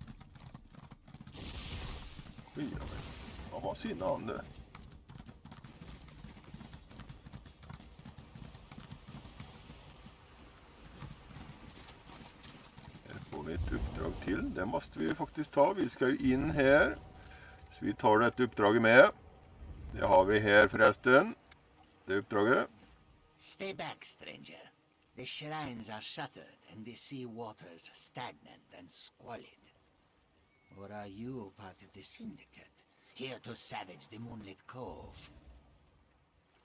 Jaha, sina ande. Här får vi ett uppdrag till. Det måste vi ju faktiskt ta. Vi ska ju in här. Så vi tar det uppdraget med. Det har vi här förresten. Det uppdraget. Stay back, stranger. The shrines are shuttered and the sea waters stagnant and squalid. Or are you part of the syndicate, here to savage the Moonlit Cove?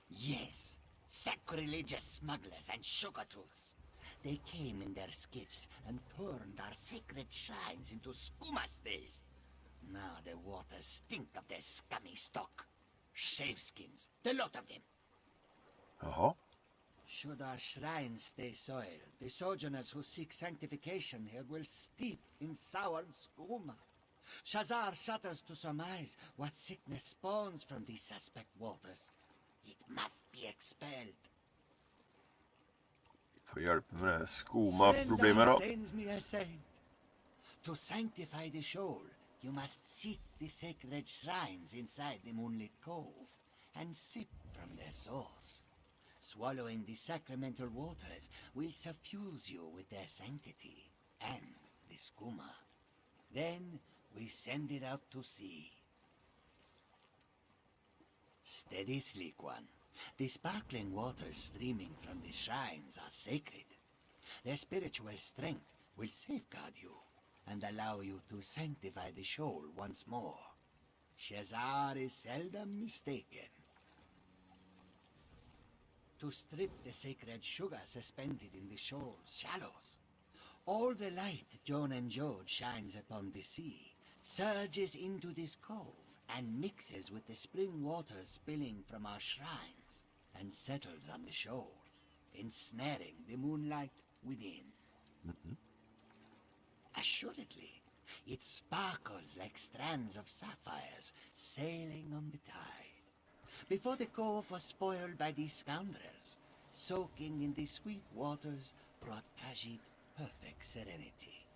Yes, sacrilegious smugglers and sugar-tooths. They came in their skiffs and turned our sacred shrines into skooma stays. Now the waters stink of their scummy stock. Shaveskins, the lot of them. Jaha. Should our shrines stay soiled, the sojourners who seek sanctification here will steep in soured skooma. Shazar shudders to surmise what sickness spawns from these suspect waters. It must be expelled. Får hjälp med det här skoma-problemet då. Sends me a saint. To sanctify the shoal, you must seek the sacred shrines inside the Moonlit Cove and sip from their source. Swallowing the sacramental waters will suffuse you with their sanctity and the skooma. Then we send it out to sea. Steady, sleek one. The sparkling waters streaming from the shrines are sacred. Their spiritual strength will safeguard you and allow you to sanctify the shoal once more. Shazar is seldom mistaken. To strip the sacred sugar suspended in the shoal's shallows. All the light Joan and Jode shines upon the sea surges into this cove and mixes with the spring water spilling from our shrines and settles on the shoal, ensnaring the moonlight within. Assuredly, it sparkles like strands of sapphires sailing on the tide. Before the cove was spoiled by these scoundrels, soaking in the sweet waters brought Khajiit perfect serenity.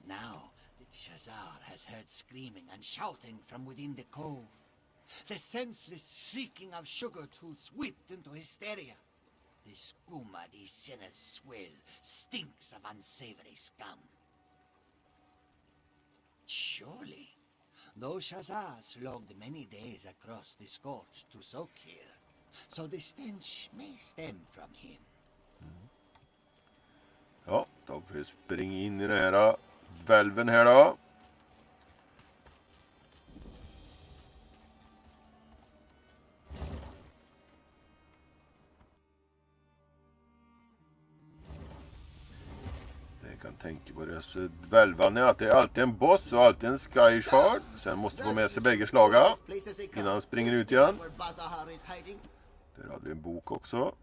Now, Shazar has heard screaming and shouting from within the cove. The senseless shrieking of sugar-tooths whipped into hysteria. The skooma these sinners swill stinks of unsavory scum. Surely, though Shazar slogged many days across the scorch to soak here, so the stench may stem from him. Ja, då får vi springa in i den här välven här då. Jag kan tänka på det så välvan är att det är alltid en boss och alltid en sky shard. Sen måste få med sig bägge slaga innan han springer ut igen. Där hade vi en bok också.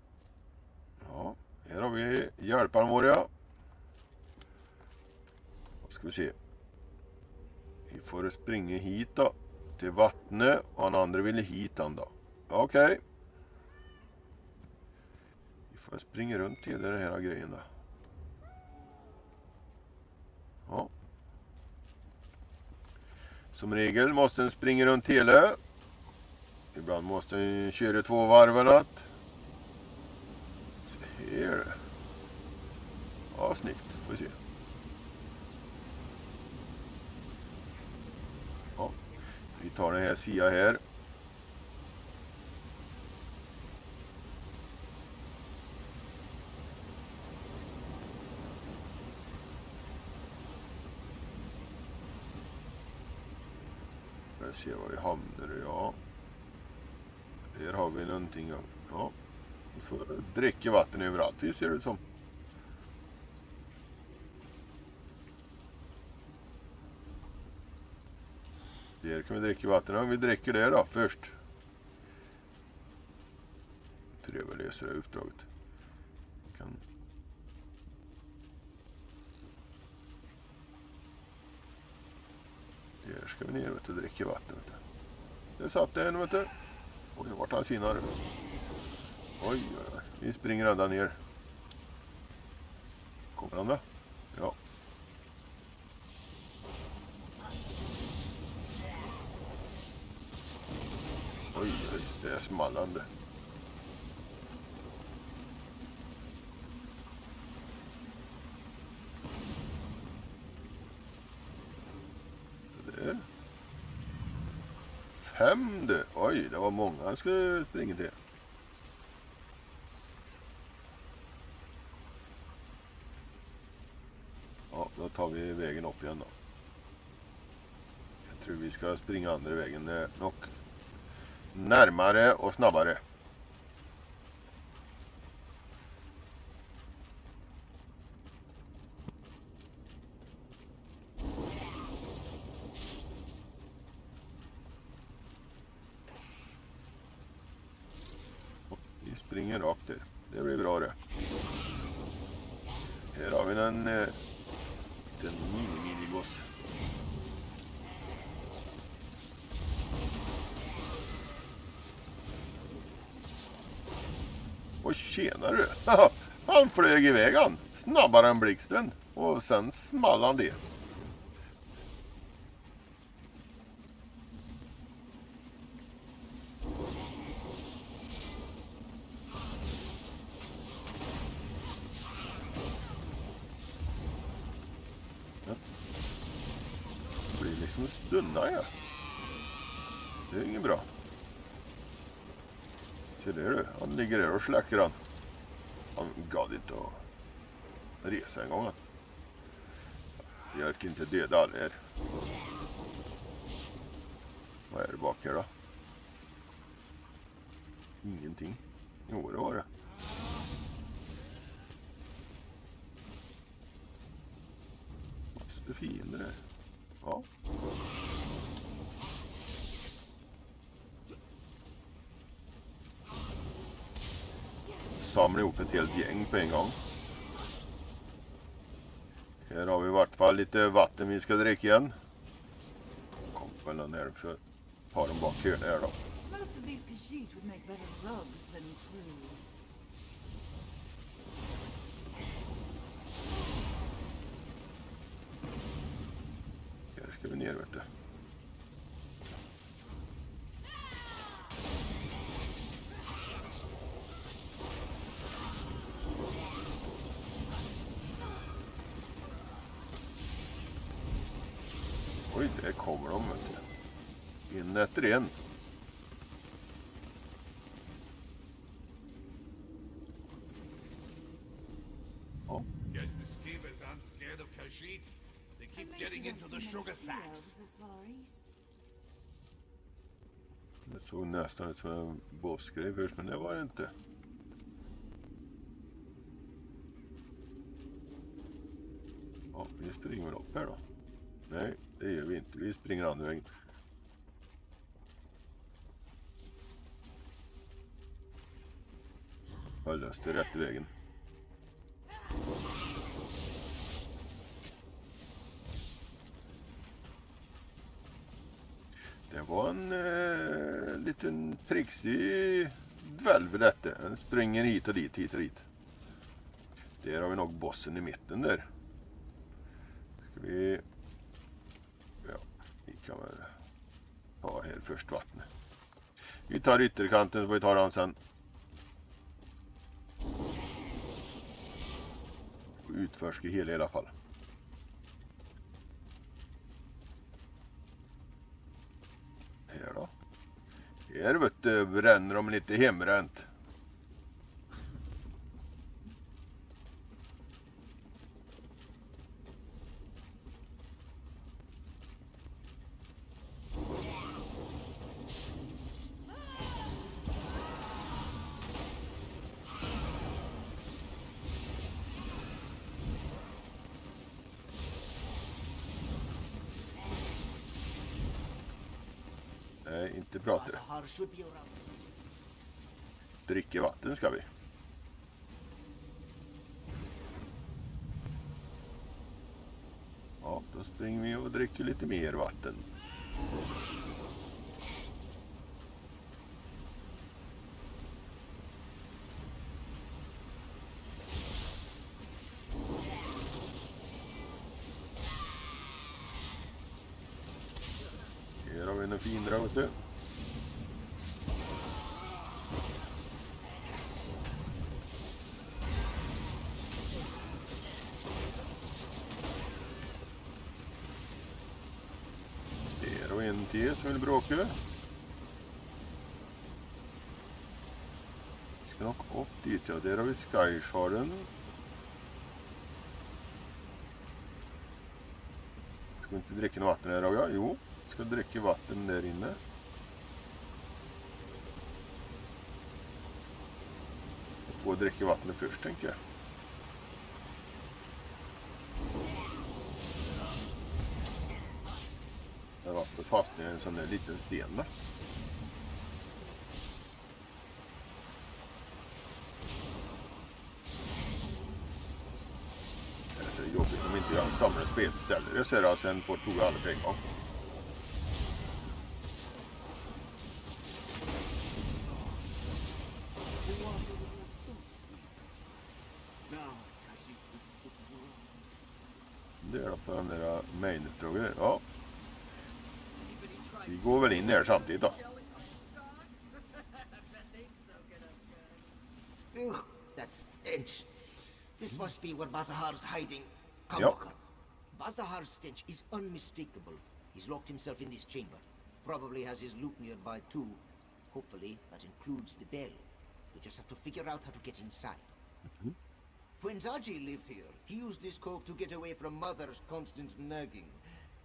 Ja, här har vi hjälparen vår, ja. Ska vi se. Vi får springa hit då. Till vattnet. Och han andra ville hit han då. Okej. Vi får springa runt till den här grejen då. Ja. Som regel måste den springa runt hela. Ibland måste den köra 2 varv natt. Så här. Ja, snyggt. Får vi se. Ja. Vi tar den här sidan här. Se var vi hamnar, ja. Här har vi någonting, ja. Vi får dricka vatten överallt, vi ser det som. Där kan vi dricka vatten, om vi dricker det då först. Pröva att lösa det uppdraget. Kan... Där ska vi ner och dricka vatten. Det satt en, vet du. Och det vart han sinare. Oj, vi springer ända ner. Kommer han då? Ja. är smallande. Där. 5 det. Oj, det var många jag skulle springa till. Ja, då tar vi vägen upp igen då. Jag tror vi ska springa andra vägen. Det är nog närmare och snabbare. Vi springer rakt där. Det blir bra det. Här har vi en miniboss. Och tjenare! Han flög iväg han. Snabbare än blixten. Och sen small han det. Det blir liksom stunna här. Det är inget bra. Så det är du. Han ligger där och släcker han. Han gav inte att resa en gång. Jag kan inte döda alla här. Vad är det bak här då? Ingenting. Jo, det var det. Massor fiender där. Ja. Samla ihop ett helt gäng på en gång. Här har vi i vart fall lite vatten vi ska dricka igen. Kom väl den här för har dem bak här då. Most of these kashit would make better rugs than glue. Här ska vi ner vet du. Oj, där kommer de vet du. En efter en. Ja. Guess the skivers aren't scared of Khajiit. They keep getting into the sugar sacks. Det såg nästan ut som en bossgrej först, men det var det inte. Ja, vi springer väl upp här då. Nej, det gör vi inte. Vi springer andra vägen. Jag löste rätt i vägen. Det var en liten trixig dvälv detta. Den springer hit och dit, hit och dit. Där har vi nog bossen i mitten där. Ska vi... Ja, vi kan väl ta här först vattnet. Vi tar ytterkanten så får vi ta den sen. Utforska hela i alla fall. Här då. Här vet du, bränner de lite hemränt. Nej, inte prata. Dricka vatten ska vi. Ja, då springer vi och dricker lite mer vatten. Här har vi en fin vet du. en till som vill bråka. Ska nog upp dit, ja. Där har vi Skysharen. Ska vi inte dricka något vatten här, ja? Jo, ska dricka vatten där inne. Jag får dricka vattnet först, tänker jag. Jag har varit fast i en sån där liten sten där. Det är jobbigt om inte jag samlar spelställer. Jag ser att sen får tog alla på en gång. Det är då på den där main-uppdraget. Ja. Vi går väl in här samtidigt då. Ugh, that stench. This must be where Bazahar's hiding. Come, Walker. Bazahar's stench is unmistakable. He's locked himself in this chamber. Probably has his loot nearby too. Hopefully that includes the bell. We just have to figure out how to get inside. When Zaji lived here, he used this cove to get away from Mother's constant nagging.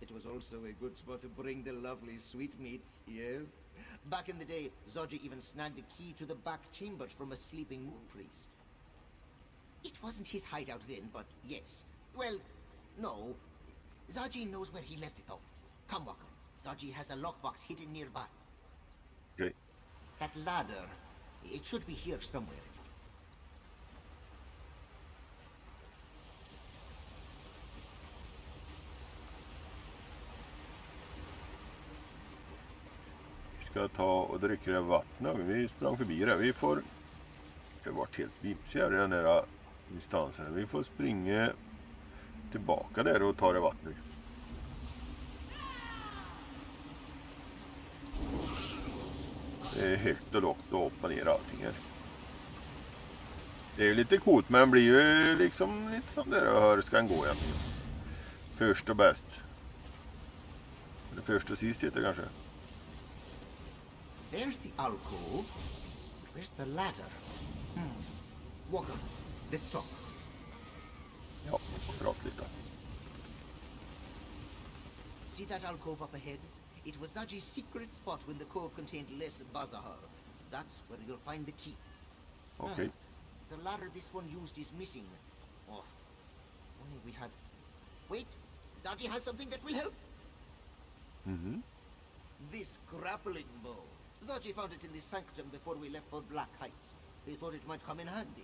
It was also a good spot to bring the lovely sweetmeats, yes? Back in the day, Zaji even snagged a key to the back chambers from a sleeping moon priest. It wasn't his hideout then, but yes. Well, no. Zaji knows where he left it though. Come, Walker. Zaji has a lockbox hidden nearby. Okay. That ladder, it should be here somewhere. Ska ta och dricka det vattnet. Vi sprang förbi det. Vi får... Det har varit helt vimsig här i den där instansen. Vi får springa tillbaka där och ta det vattnet. Det är högt och lågt och upp och ner allting här. Det är ju lite coolt, men blir ju liksom lite som där och hör ska han gå egentligen. Först och bäst. Eller först och sist heter det kanske. There's the alcove. Where's the ladder? Walker, let's talk. Ja, prata lite. See that alcove up ahead? It was Zaji's secret spot when the cove contained less Bazahar. That's where you'll find the key. Okay. The ladder this one used is missing. Oh, only we had... Wait, Zaji has something that will help. This grappling bow. Zaji found it in the sanctum before we left for Black Heights. They thought it might come in handy.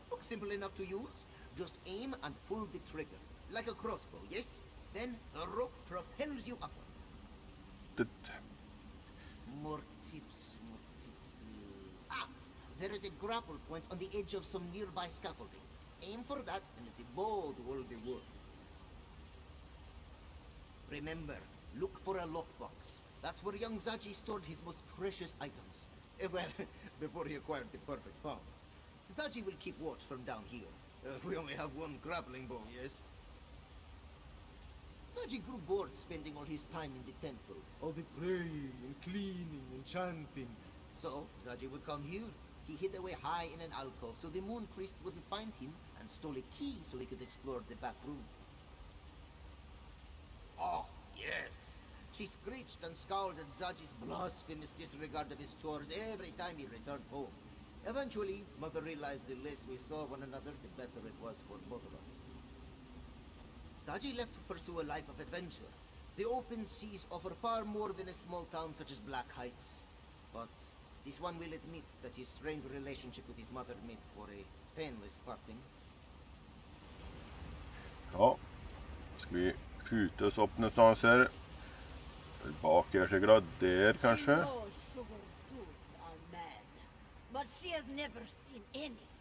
Looks simple enough to use. Just aim and pull the trigger. Like a crossbow, yes? Then the rope propels you upward. More tips, more tips. There is a grapple point on the edge of some nearby scaffolding. Aim for that and let the bow do all the work. Remember, look for a lockbox. That's where young Zaji stored his most precious items. Well, before he acquired the perfect palm. Zaji will keep watch from down here. We only have one grappling bow, yes? Zaji grew bored spending all his time in the temple. All the praying and cleaning and chanting. So, Zaji would come here. He hid away high in an alcove so the moon priest wouldn't find him and stole a key so he could explore the back rooms. Oh, yes. She screeched and scowled at Zaji's blasphemous disregard of his chores every time he returned home. Eventually, Mother realized the less we saw one another, the better it was for both of us. Zaji left to pursue a life of adventure. The open seas offer far more than a small town such as Black Heights. But this one will admit that his strained relationship with his mother made for a painless parting. Ja, ska vi skjuta oss upp någonstans här. Bak här så glad där kanske.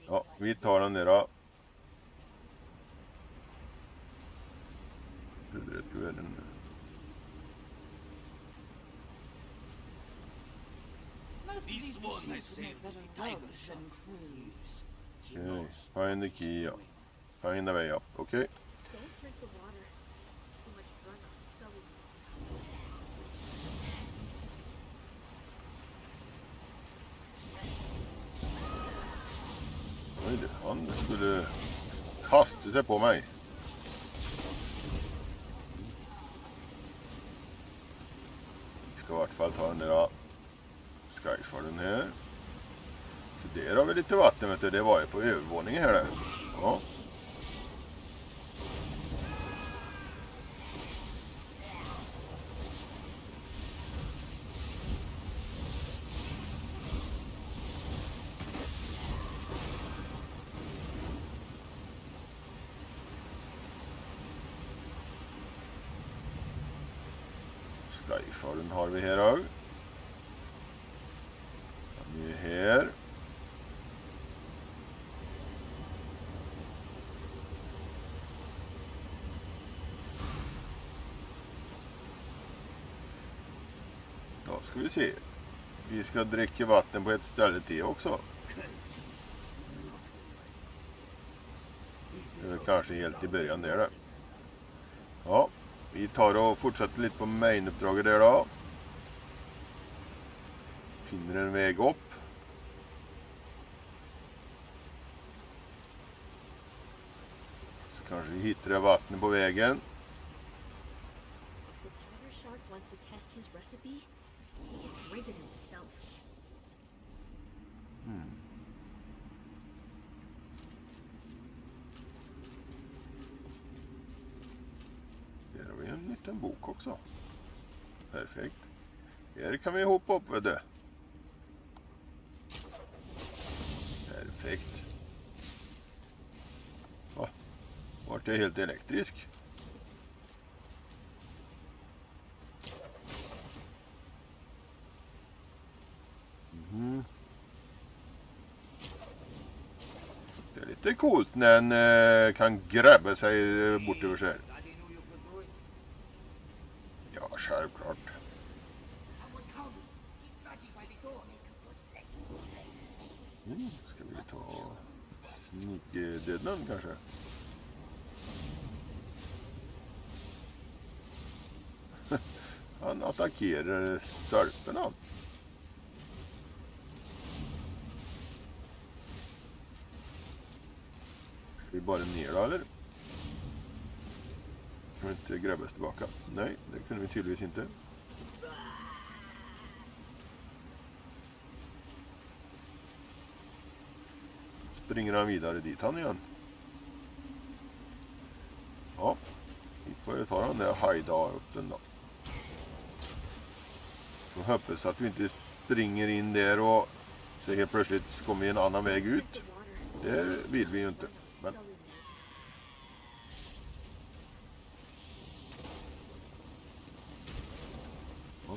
Ja, vi tar den där då. Det ska vara den. This one has sailed with the tiger shark. Okay, find the key, ja. Find the way up, okay. Don't drink the water. Too much runoff, so skulle kasta sig på mig. Vi ska i vart fall ta den där skysharen här. Så där har vi lite vatten, vet du. Det var ju på övervåningen här där. Ja. Skysharen har vi här också. Han är här. Då ska vi se. Vi ska dricka vatten på ett ställe till också. Det är kanske helt i början där då. Ja, vi tar och fortsätter lite på main-uppdraget där då. Finner en väg upp. Så kanske vi hittar vatten på vägen. Där har vi en liten bok också. Perfekt. Här kan vi hoppa upp med det. Perfekt. Ja, vart är helt elektrisk. Det är lite coolt när en kan grabba sig bort över sig. Ja, självklart. Ska vi ta sneak-döden kanske? Han attackerar stolpen han. Ska vi bara ner då, eller? Kan vi inte grabbas tillbaka? Nej, det kunde vi tydligtvis inte. Springer han vidare dit han igen. Ja, vi får ta den där hajda upp den då. Och hoppas att vi inte springer in där och så helt plötsligt kommer vi en annan väg ut. Det vill vi ju inte. Men... Ja.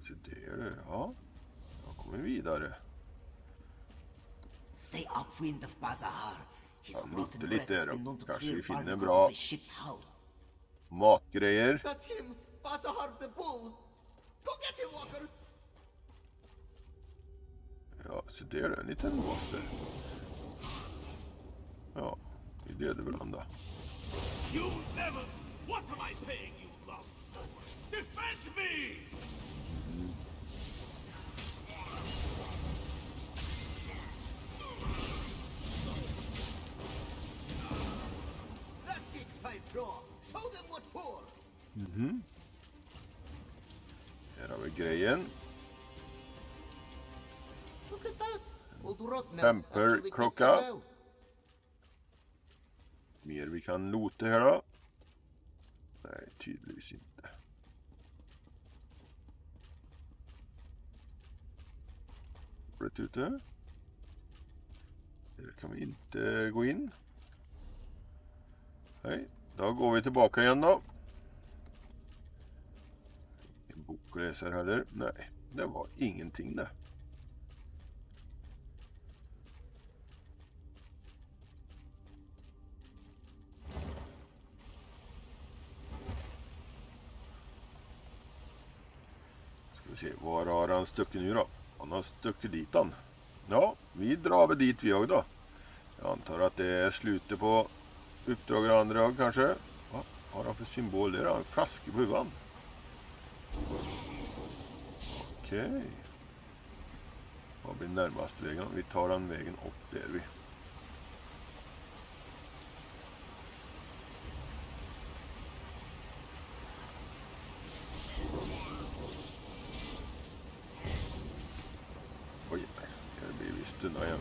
Så det är det, ja. Då kommer vi vidare. Stay upwind of Bazahar. Ja, lite där då. Kanske vi finner en bra matgrejer. That's him, Bazahar the bull. Go get him, Walker. Ja, så det är en liten boss där. Ja, vi dödar varandra. You never! What am I paying you love for? Defend me! That's it, 5 Pro. Show them what for. Här har vi grejen. Look at that. Old Rotman. Temperklocka. Mer vi kan lota här då. Nej, tydligtvis inte. Rätt ute. Där kan vi inte gå in. Nej, då går vi tillbaka igen då. En bokläsare heller. Nej, det var ingenting där. Ska vi se, var har han stuckit nu då? Han har stuckit dit han. Ja, vi drar väl dit vi också då. Jag antar att det är slutet på uppdrag och andra kanske. Vad har han för symbol? Det är en flaska på huvan. Okej. Vad blir närmast vägen? Vi tar den vägen upp där vi. Oj, här blir vi stunna igen.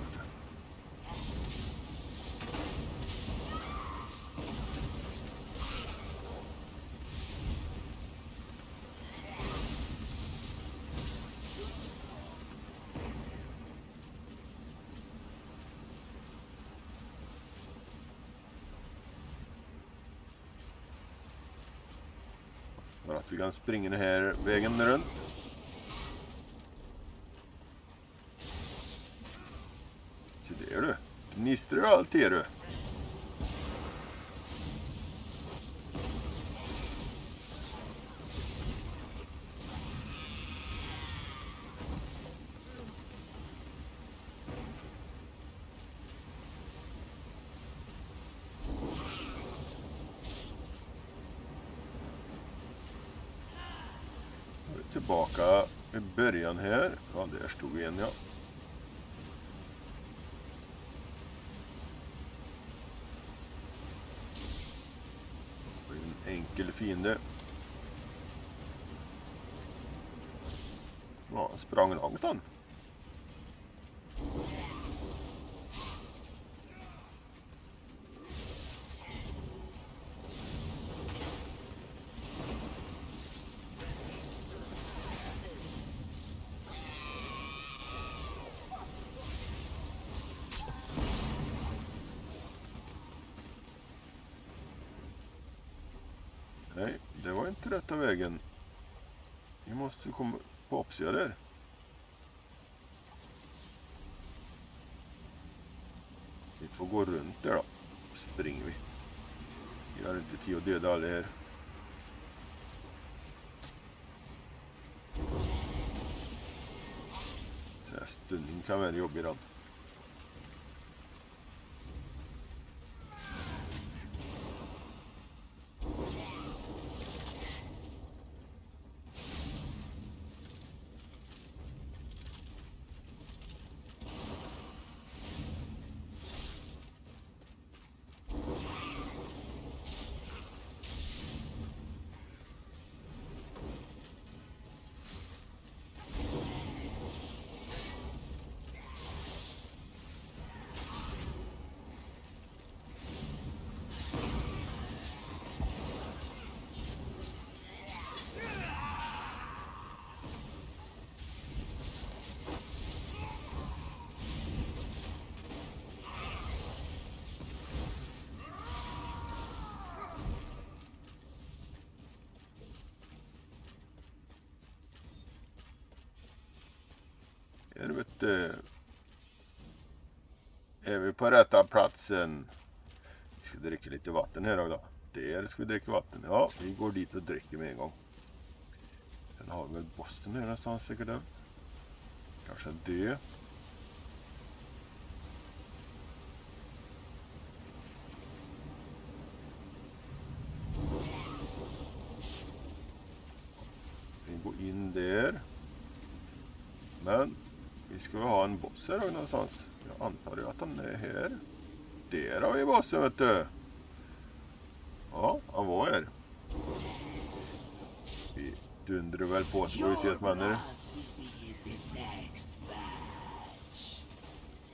För att vi kan springa den här vägen runt. Så där du. Gnistrar allt är du. Tillbaka i början här. Ja, där stod en, ja. En enkel fiende. Ja, sprang långt han. Nej, det var inte rätta vägen. Vi måste komma på uppsidan där. Vi får gå runt där då. Springer vi. Vi har inte tid att döda alla här. Så här stundning kan vara jobbig då. Är vi på rätta platsen? Vi ska dricka lite vatten här då. Där ska vi dricka vatten. Ja, vi går dit och dricker med en gång. Sen har vi väl bossen här någonstans säkert där. Kanske det. Vi går in där. Men vi ska ha en boss här någonstans. Jag antar ju att han är här. Där har vi bossen, vet du. Ja, han var här. Vi dundrar väl på så får vi se att man är.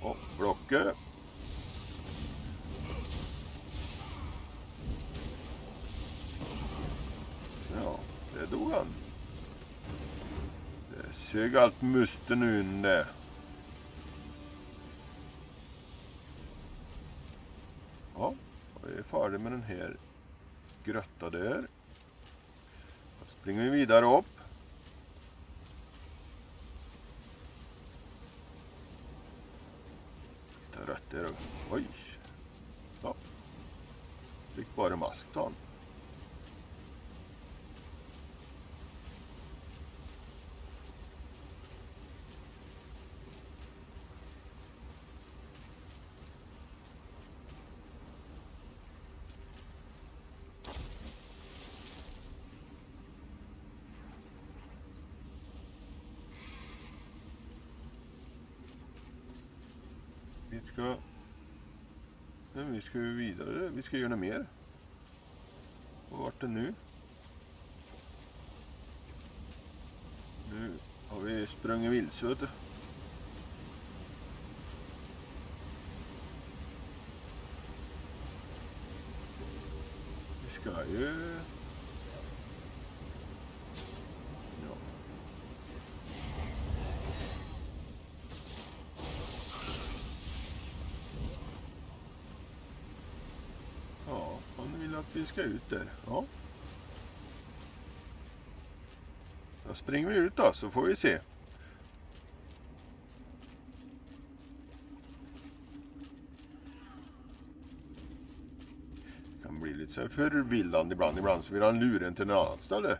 Ja, blocket. Ja, det dog han. Det sög allt musten under. Ja, vi är färdiga med den här grötta där. Då springer vi vidare upp. Hitta rätt där. Oj. Ja. Fick bara mask då. Men vi ska ju vidare. Vi ska göra något mer. Och vart är nu? Nu har vi sprungit vilse, vet du. Vi ska ju... Ja. Ja, han vill att vi ska ut där. Ja. Då springer vi ut då, så får vi se. Det kan bli lite så här förvillande ibland. Ibland så vill han lura en till något annat ställe.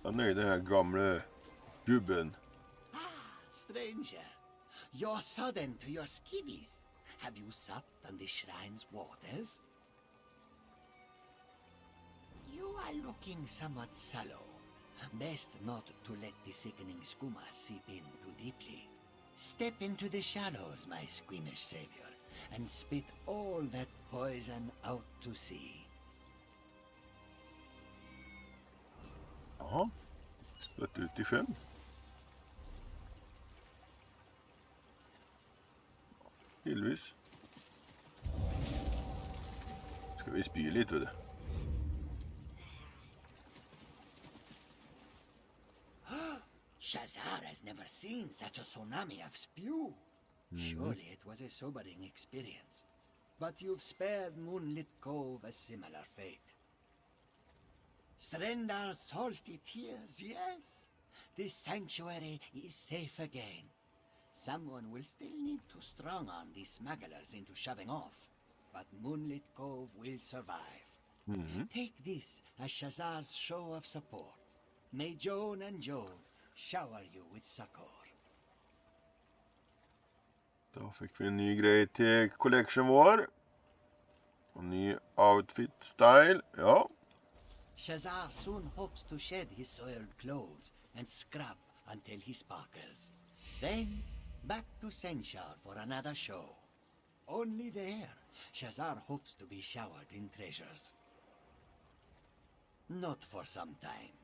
Han är den här gamla gubben. Stranger, you're sudden to your skivvies. Have you supped on the shrine's waters? You are looking somewhat sallow. Best not to let the sickening skooma seep in too deeply. Step into the shallows, my squeamish savior, and spit all that poison out to sea. Jaha, spött ut i sjön. Delvis. Ska vi spy lite, vet du? Shazar has never seen such a tsunami of spew. Surely it was a sobering experience. But you've spared Moonlit Cove a similar fate. Strendar's salty tears, yes. This sanctuary is safe again. Someone will still need to strong on these smugglers into shoving off, but Moonlit Cove will survive. Take this as Shazar's show of support. May Joan and Joe shower you with succor. Då fick vi en ny grej till collection vår. En ny outfit style, ja. Shazar soon hopes to shed his soiled clothes and scrub until he sparkles. Then, back to Senshar for another show. Only there, Shazar hopes to be showered in treasures. Not for some time.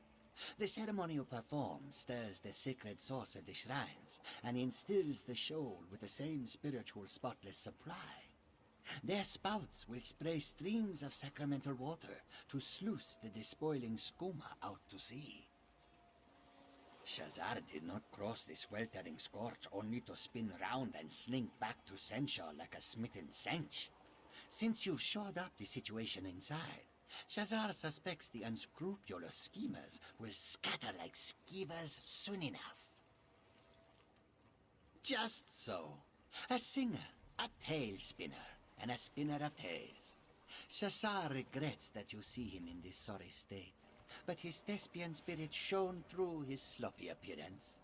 The ceremony you perform stirs the sacred source of the shrines and instills the shoal with the same spiritual spotless supply. Their spouts will spray streams of sacramental water to sluice the despoiling skooma out to sea. Shazar did not cross the sweltering scorch only to spin round and slink back to Senshar like a smitten sench. Since you've shored up the situation inside, Shazar suspects the unscrupulous schemers will scatter like skeevers soon enough. Just so. A singer, a tale spinner, and a spinner of tales. Shazar regrets that you see him in this sorry state, but his thespian spirit shone through his sloppy appearance.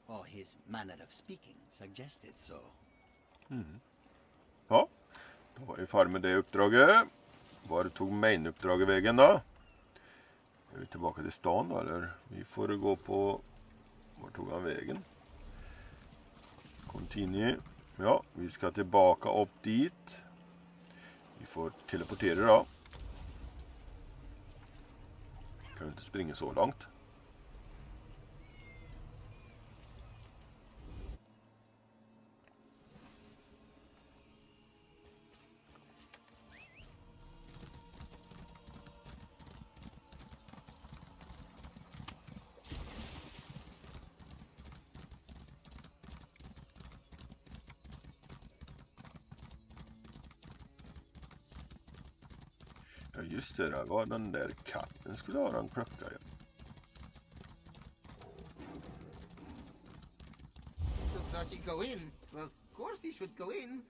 Or his manner of speaking suggested so. Ja, då var vi färdiga med det uppdraget. Var tog main-uppdraget vägen då? Är vi tillbaka till stan då, eller? Vi får gå på... Var tog han vägen? Continue. Ja, vi ska tillbaka upp dit. Vi får teleportera då. Kan inte springa så långt. Ja just det, där var den där katten skulle ha en klocka. Ja. Should Zaji go in? Of course he should go in.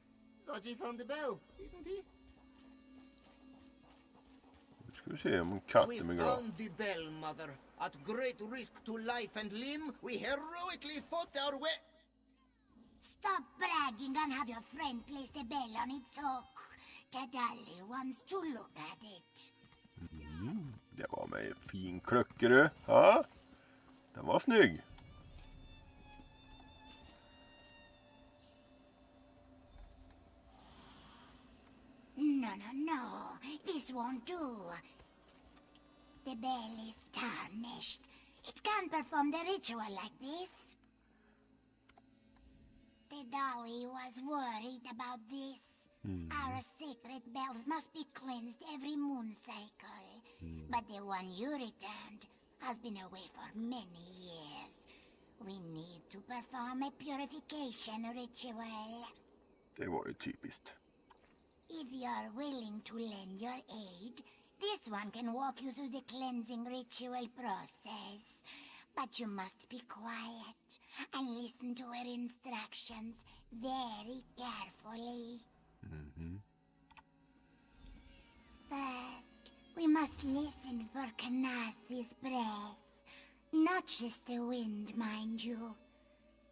Zaji found the bell, didn't he? Nu ska vi se om katten är We glad. found the bell, mother. At great risk to life and limb, we heroically fought our way. Stop bragging and have your friend place the bell on its hook. Tadali wants to look at it. Det var med en fin klöckare. Ja, den var snygg. No. This won't do. The bell is tarnished. It can't perform the ritual like this. The dolly was worried about this. Our sacred bells must be cleansed every moon cycle. But the one you returned has been away for many years. We need to perform a purification ritual. Det var ju typiskt. If you're willing to lend your aid, this one can walk you through the cleansing ritual process. But you must be quiet and listen to her instructions very carefully. First, we must listen for Kanathi's breath. Not just the wind, mind you,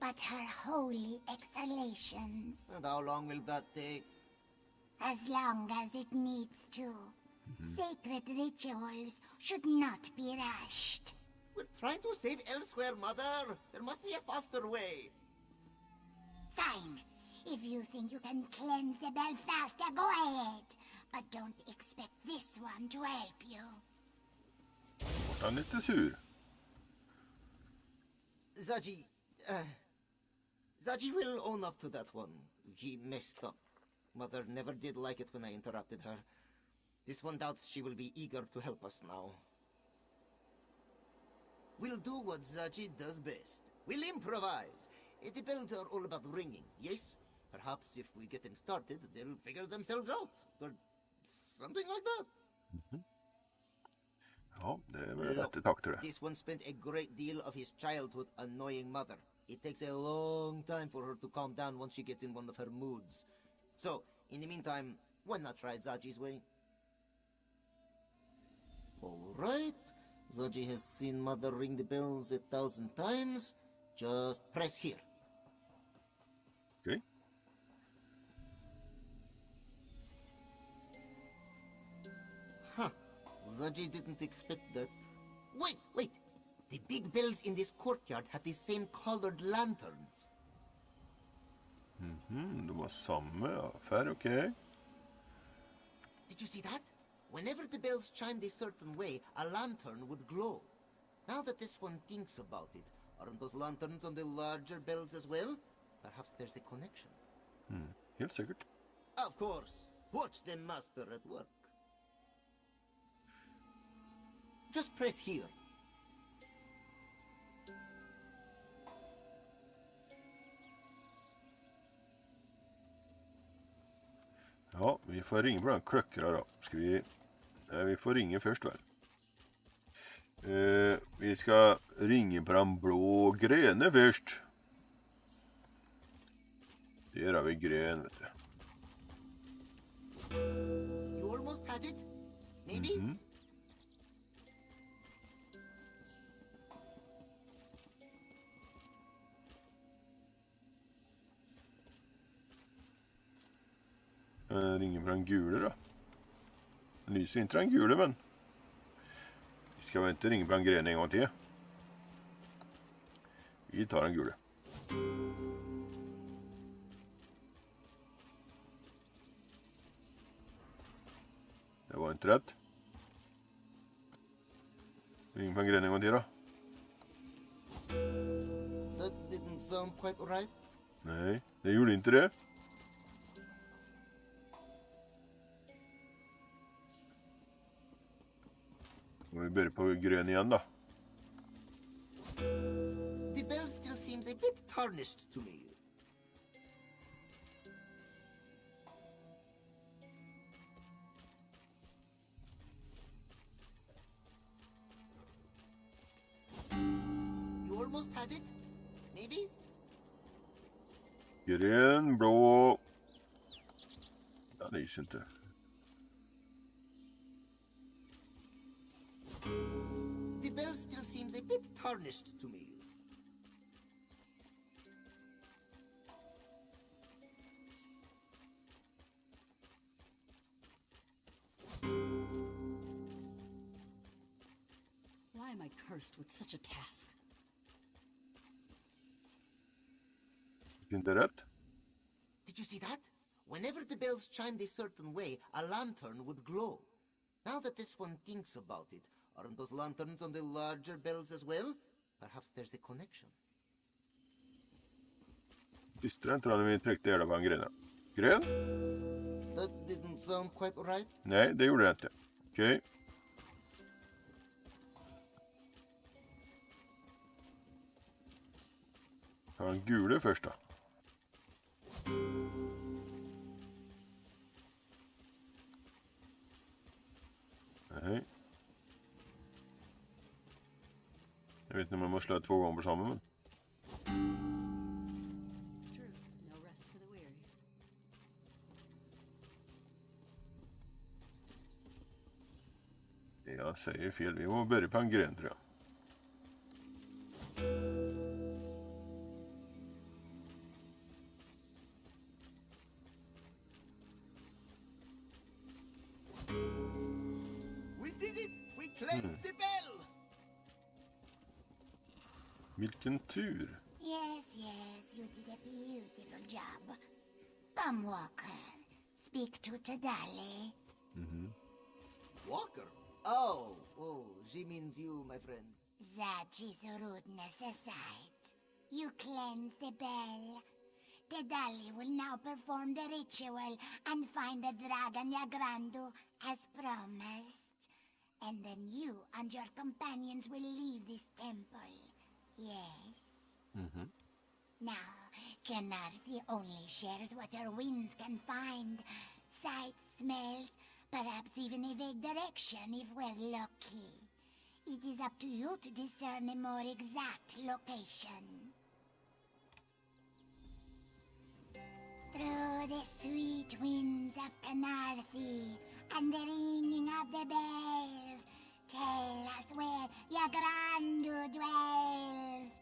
but her holy exhalations. And how long will that take? As long as it needs to. Sacred rituals should not be rushed. We're trying to save Elsweyr, Mother. There must be a faster way. Fine. If you think you can cleanse the bell faster, go ahead. But don't expect this one to help you. Vart han lite sur? Zaji will own up to that one. He messed up. Mother never did like it when I interrupted her. This one doubts she will be eager to help us now. We'll do what Zaji does best. We'll improvise. The bells are all about ringing, yes? Perhaps if we get them started, they'll figure themselves out. Or something like that. Ja, det är väl rätt ett tag till det. This one spent a great deal of his childhood annoying Mother. It takes a long time for her to calm down once she gets in one of her moods. So, in the meantime, why not try Zaji's way? Alright. Zaji has seen Mother ring the bells 1,000 times. Just press here. Okay. Huh. Zaji didn't expect that. Wait! The big bells in this courtyard have the same colored lanterns. De var samma färg, okej. Did you see that? Whenever the bells chimed a certain way, a lantern would glow. Now that this one thinks about it, aren't those lanterns on the larger bells as well? Perhaps there's a connection. Helt säkert. Of course. Watch the master at work. Just press here. Ja, vi får ringa på den klöckra då. Ska vi... Nej, vi får ringa först väl. Vi ska ringa på den blå gröna först. Där har vi grön, vet du. You almost had it? Maybe? Ringer på den gula då. Lyser inte den gula, men vi ska väl inte ringa på den gröna en gång till. Vi tar den gula. Det var inte rätt. Ring på den gröna en gång till då. That didn't sound quite right. Nej, det gjorde inte det. Och vi börjar på grön igen då. The bell still seems a bit tarnished to me. You almost had it? Maybe? Grön, blå. Ja, det lyser inte. The bell still seems a bit tarnished to me. cursed with such a task. Inte rätt. Did you see that? Whenever the bells chimed a certain way, a lantern would glow. Now that this one thinks about it, aren't those lanterns on the larger bells as well? Perhaps there's a connection. Visste inte när vi tryckte hela på en grön. Grön? That didn't sound quite right. Nej, det gjorde det inte. Okej. Ta en gul först då. Nej. Jag vet inte om man måste slå 2 gånger på samma men. Jag säger fel. Vi må börja på en grön tror jag. We did it! We cleansed the bell! Vilken tur. Yes, you did a beautiful job. Come, Walker. Speak to Tadali. Walker? Oh, she means you, my friend. That is rudeness aside. You cleanse the bell. Tadali will now perform the ritual and find the dragon Yagrandu as promised. And then you and your companions will leave this temple. Yes? Now, Kenarthi only shares what her winds can find. Sights, smells, perhaps even a vague direction if we're lucky. It is up to you to discern a more exact location. Through the sweet winds of Kenarthi and the ringing of the bells, tell us where Yagrandu dwells.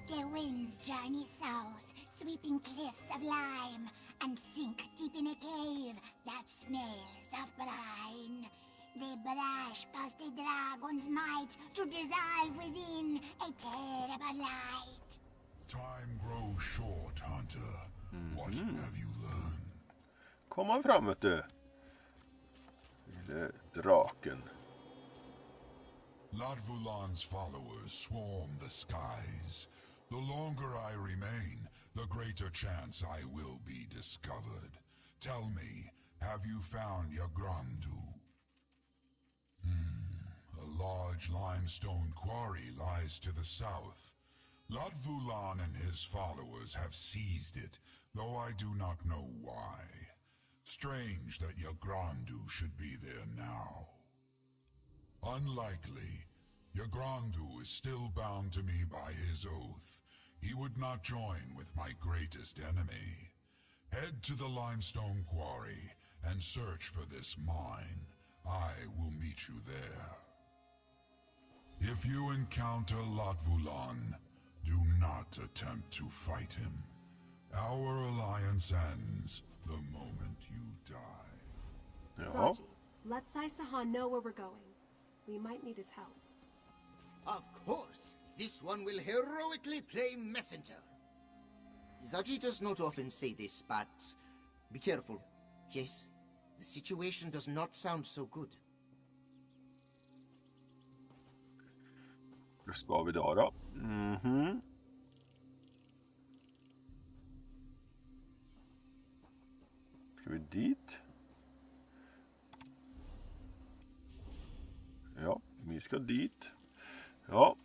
The winds journey south, sweeping cliffs of lime, and sink deep in a cave that smells of brine. They brush past a dragon's might to dissolve within a terrible light. Time grows short, Hunter. What have you learned? Kom han fram vet du. Lille draken. Ladvulan's followers swarm the skies. The longer I remain, the greater chance I will be discovered. Tell me, have you found Yagrandu? A large limestone quarry lies to the south. Ladvulan and his followers have seized it, though I do not know why. Strange that Yagrandu should be there now. Unlikely. Yagrandu is still bound to me by his oath. He would not join with my greatest enemy. Head to the limestone quarry and search for this mine. I will meet you there. If you encounter Ladvulan, do not attempt to fight him. Our alliance ends the moment you die. Zaji, let Sai-Sahan know where we're going. We might need his help. Of course! This one will heroically play messenger. Zaji does not often say this, but be careful. Yes, the situation does not sound so good. Hur ska vi då? Ska vi dit? Ja, vi ska dit. Ja,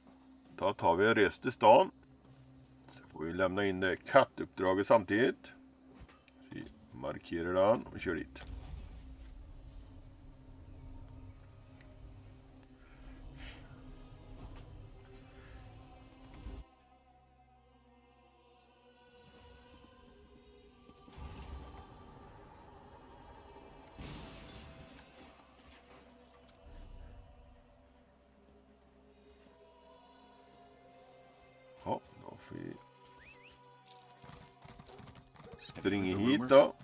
då tar vi en res till stan. Så får vi lämna in det kattuppdraget samtidigt. Så vi markerar den och kör dit. Ja, då får vi springa hit då.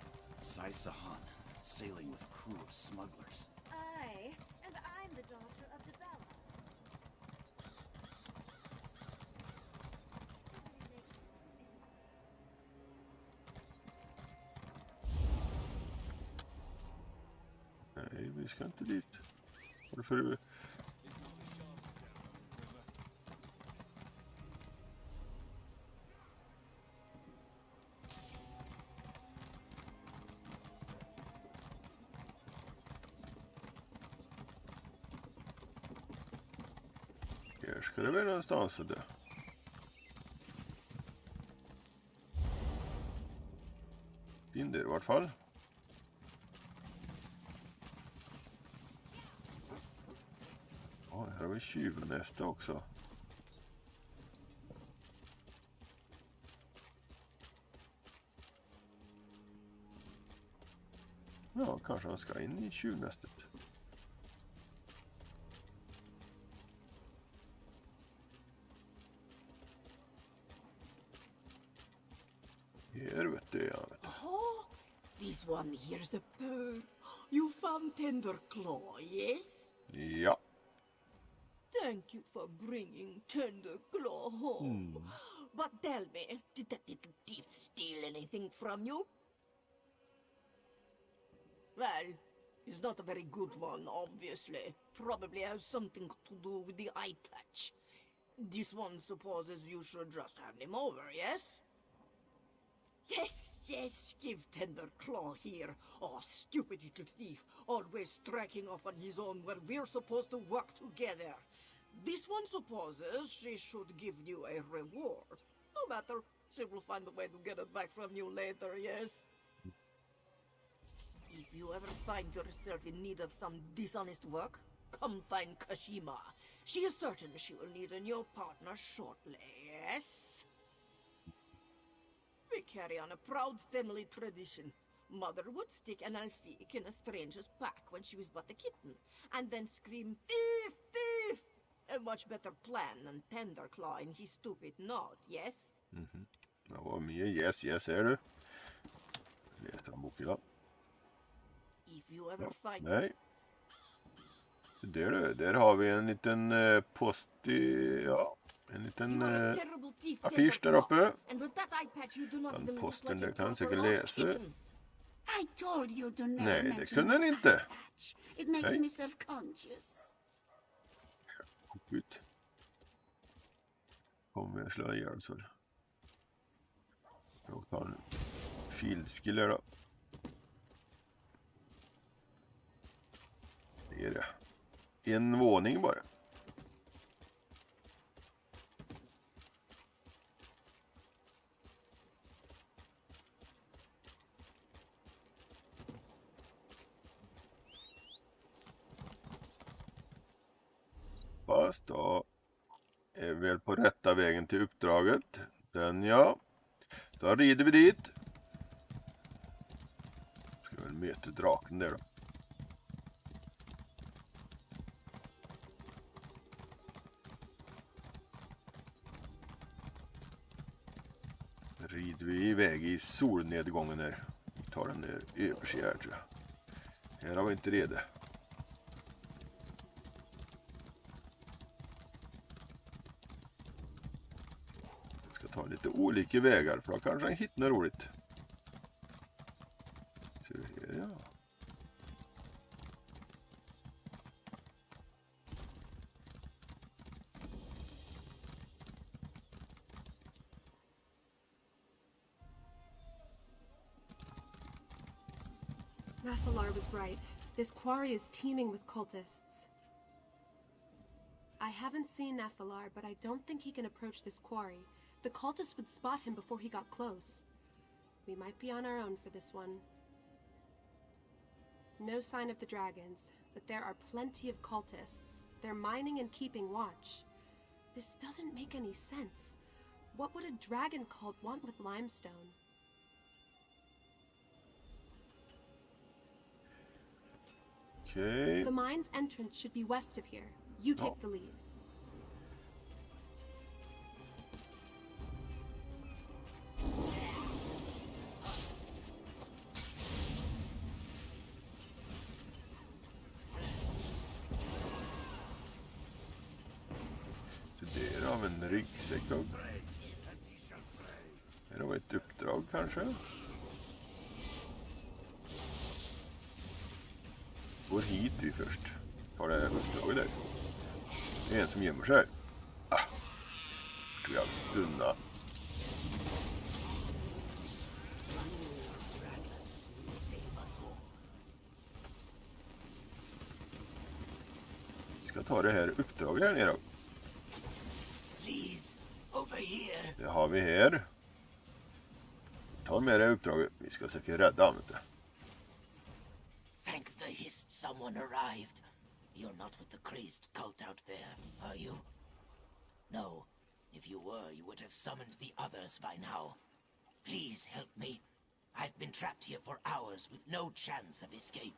Sai-Sahan, sailing with a crew of smugglers. Aye, and I'm the daughter of Nej, vi ska inte dit. Varför? Här ska det väl någonstans så där. In där i vart fall. Ja, här har vi tjuvnästa också. Ja, kanske han ska in i tjuvnästet. Här vet du, ja. Oh, this one here's a pearl. You found Tender Claw, yes? Ja. Thank you for bringing Tender Claw home. But tell me, did that little thief steal anything from you? Well, he's not a very good one, obviously. Probably has something to do with the eye patch. This one supposes you should just hand him over, yes? Yes, yes, give Tender Claw here. Oh, stupid little thief, always striking off on his own where we're supposed to work together. This one supposes she should give you a reward. No matter, she will find a way to get it back from you later, yes? If you ever find yourself in need of some dishonest work, come find Kashima. She is certain she will need a new partner shortly, yes? We carry on a proud family tradition. Mother would stick an Alfik in a stranger's pack when she was but a kitten, and then scream, "Thief! Thief!" A much better plan than Tender Claw in his stupid nod, yes? Det var mer yes, yes är du. Letar en bok idag. If you ever find... Nej. Där har vi en liten post i, ja, en liten affisch där uppe. Den posten där kan säkert läsa. I told you to never Nej, det mention kunde den inte. It makes Nej. me self-conscious. Ut. Kommer jag slå ihjäl så. Jag tar en skildskiller då. Det är det. En våning bara. Fast då är vi väl på rätta vägen till uppdraget. Den ja. Då rider vi dit. Ska väl möta draken där då. Rider vi iväg i solnedgången här. Vi tar den där över sig här tror jag. Här har vi inte reda. Jag ska ta lite olika vägar för då kanske jag hittar något roligt. Så här, ja. Nathalar was right. This quarry is teeming with cultists. I haven't seen Nathalar, but I don't think he can approach this quarry. The cultists would spot him before he got close. We might be on our own for this one. No sign of the dragons, but there are plenty of cultists. They're mining and keeping watch. This doesn't make any sense. What would a dragon cult want with limestone? Okay. The mine's entrance should be west of here. You take the lead. Så där har vi en ryggsäck. Här har vi ett uppdrag kanske. går hit vi först. Tar det här uppdraget där. Det är en som gömmer sig här. Ska vi alls stunna. Ska ta det här uppdraget här nere. Det har vi här. Ta med det uppdraget. Vi ska säkert rädda honom. Thank the hist someone arrived. You're not with the crazed cult out there, are you? No. If you were, you would have summoned the others by now. Please help me. I've been trapped here for hours with no chance of escape.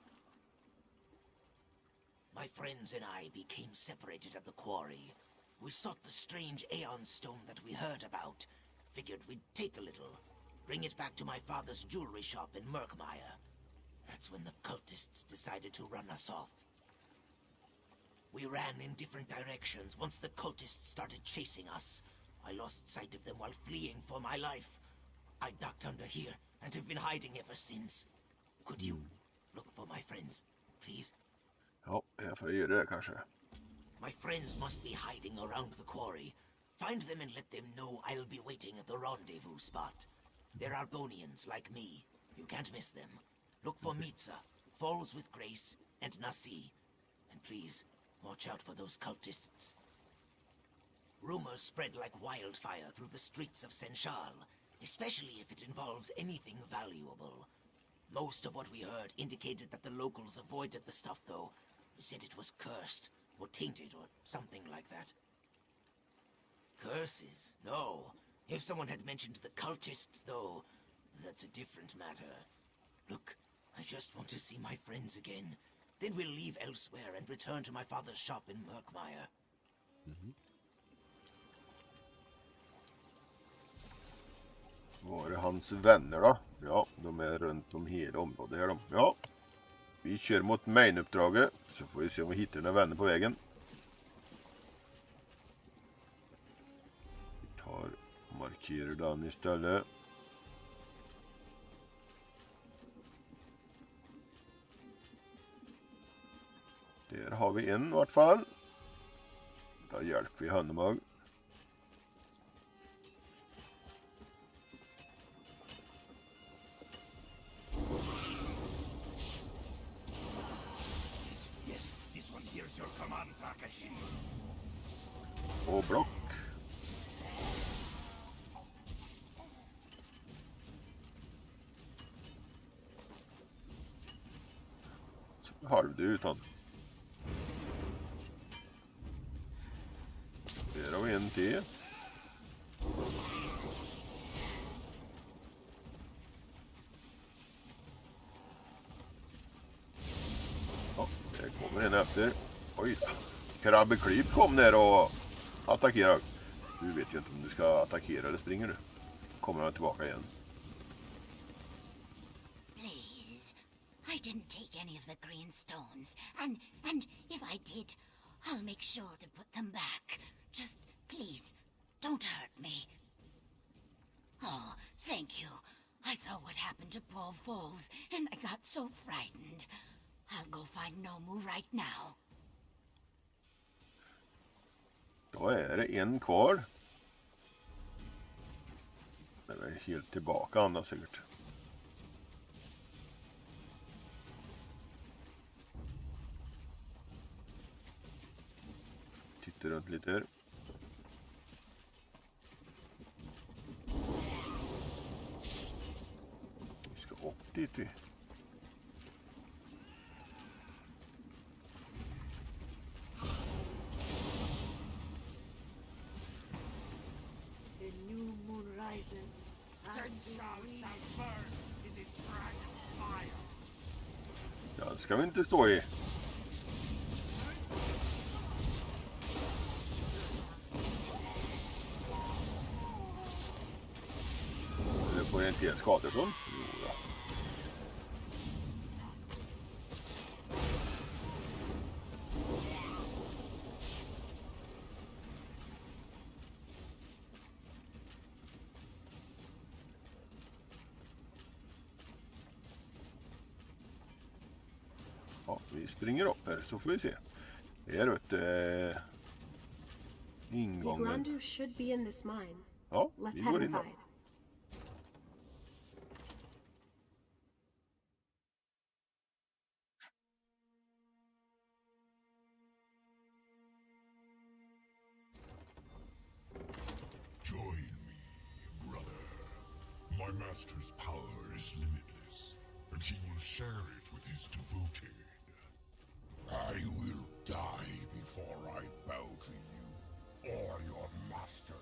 My friends and I became separated at the quarry. We sought the strange Aeon stone that we heard about. Figured we'd take a little, bring it back to my father's jewelry shop in Murkmire. That's when the cultists decided to run us off. We ran in different directions once the cultists started chasing us. I lost sight of them while fleeing for my life. I ducked under here and have been hiding ever since. Could you look for my friends, please? Ja, jag får göra det kanske. My friends must be hiding around the quarry. Find them and let them know I'll be waiting at the rendezvous spot. They're Argonians like me. You can't miss them. Look for Mitza, Falls with Grace, and Nasi. And please, watch out for those cultists. Rumors spread like wildfire through the streets of Senchal, especially if it involves anything valuable. Most of what we heard indicated that the locals avoided the stuff, though. Said it was cursed, or tainted, or something like that. Curses? No. If someone had mentioned the cultists, though, that's a different matter. Look, I just want to see my friends again. Then we'll leave Elsweyr and return to my father's shop in Murkmire. Var är hans vänner då? Ja, de är runt om hela området här de. Ja, vi kör mot main-uppdraget. Så får vi se om vi hittar några vänner på vägen. Vi tar och markerar den istället. Där har vi en i vart fall. Då hjälper vi honom också. Och block. Så halv du utan. Där har vi en till. Ja, där kommer en efter. Oj, krabbeklyp kom där och attackerar. Du vet ju inte om du ska attackera eller springer du. Kommer han tillbaka igen. Please, I didn't take any of the green stones, and if I did, I'll make sure to put them back. Just please, don't hurt me. Oh, thank you. I saw what happened to Paul Falls, and I got so frightened. I'll go find Nomu right now. Då är det en kvar. Det är helt tillbaka han då säkert. Tittar runt lite här. Vi ska upp dit. Ja, det ska vi inte stå i. Det får en till skador från. Jo, ja. Ja, vi springer upp här så får vi se. Här vet du. Ingången. Grandu should be in this mine. Ja, Let's vi head går in då. inside. Join me, brother. My master's power is limitless, and he will share it with his devoted. I will die before I bow to you or your master.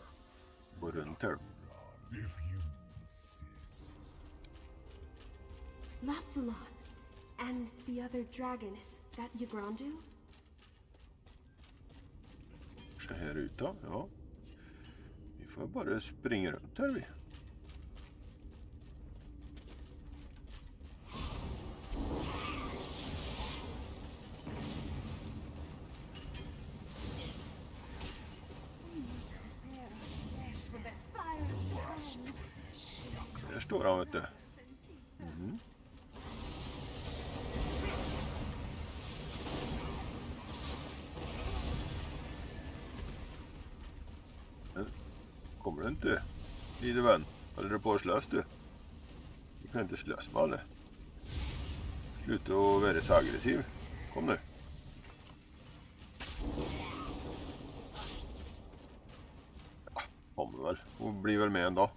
Går runt här. If you insist. Lapulan. And the other dragon, is that Yagrandu? Så här ut då, ja. Vi får bara springa runt här vi. Där står han vet du. Mm. Kommer du inte, lille vän? Håller du på att slåss du? Du kan inte slåss med alla. Sluta att vara så aggressiv. Kom nu. Ja, kommer väl. Och blir väl med en dag.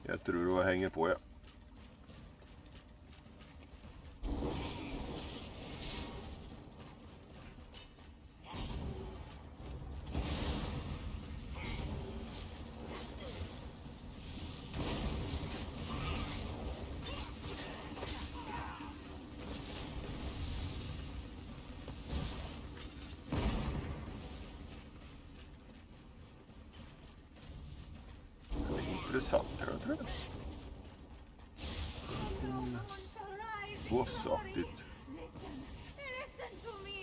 Jag tror du hänger på, ja. Intressant här tror jag. Bossaktigt. Listen to me.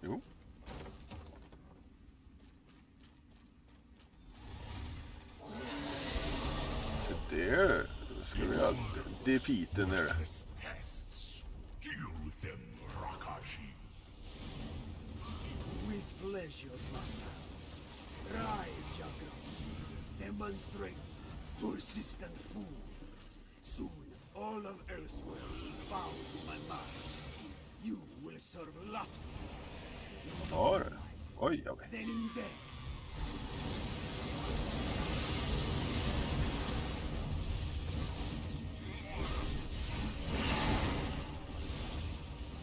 Jo. Så där ska vi ha defeaten där. Deal with them, Rakashi. With pleasure, brothers. Rise, Yagra. Demonstrate persistent fools. Soon, all of Elsweyr will bow to my master. You will serve Latvia. Ja, det. Oj, ja. Then in death.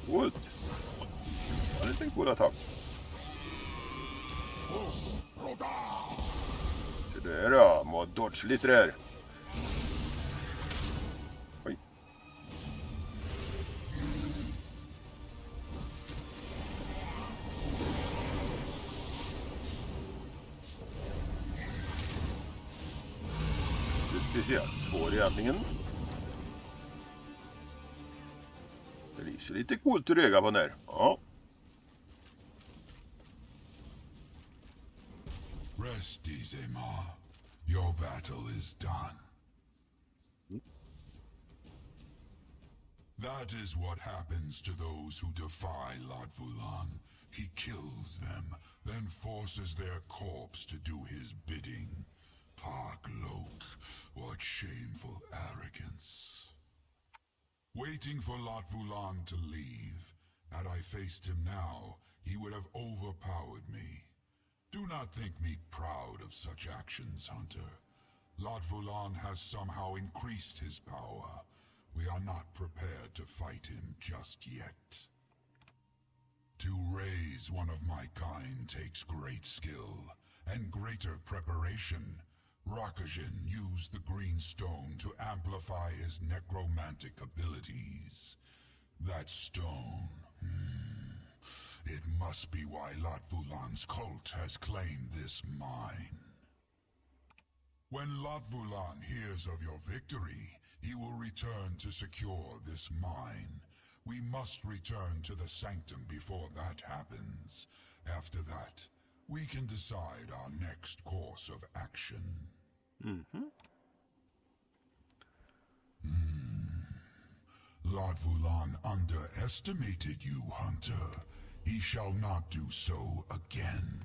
Coolt. Ja, det är en cool attack. Så där då, må dodge lite där. Oj. Det är speciellt svår egentligen. Det lyser lite coolt att röga på den här. Ja. Rest easy, Ma. Your battle is done. That is what happens to those who defy Latvulan. He kills them, then forces their corpse to do his bidding. Parklok, what shameful arrogance. Waiting for Latvulan to leave. Had I faced him now, he would have overpowered me. Do not think me proud of such actions, Hunter. Latvulan has somehow increased his power. We are not prepared to fight him just yet. To raise one of my kind takes great skill and greater preparation. Rakajin used the green stone to amplify his necromantic abilities. That stone, it must be why Latvulan's cult has claimed this mine. When Latvulan hears of your victory, he will return to secure this mine. We must return to the sanctum before that happens. After that, we can decide our next course of action. Lord Vulan underestimated you, Hunter. He shall not do so again.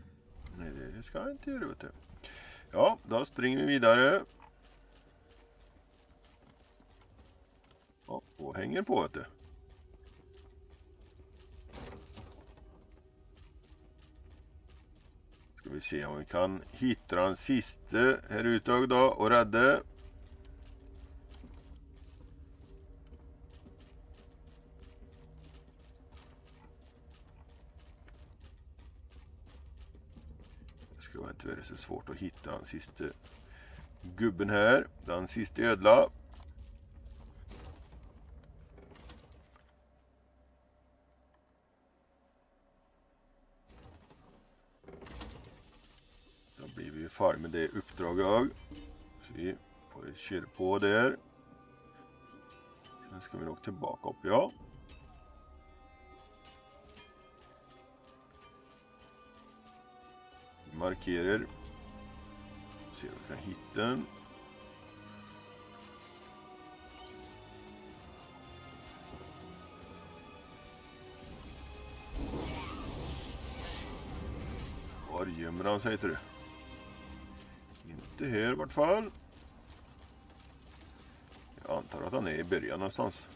Nej, det ska jag inte göra, vet du. Ja, då springer vi vidare. Ja, och hänger på, vet du. Ska vi se om vi kan hitta den sista här ute då och rädda. Det ska vara inte vara så svårt att hitta den sista gubben här. Den sista ödla. Då blir vi färdiga med det uppdraget. Så vi får köra på där. Sen ska vi nog tillbaka upp, ja. Vi markerar. Se om vi kan hitta den. Var gömmer han sig, tror du? Inte här i vart fall. Jag antar att han är i början någonstans.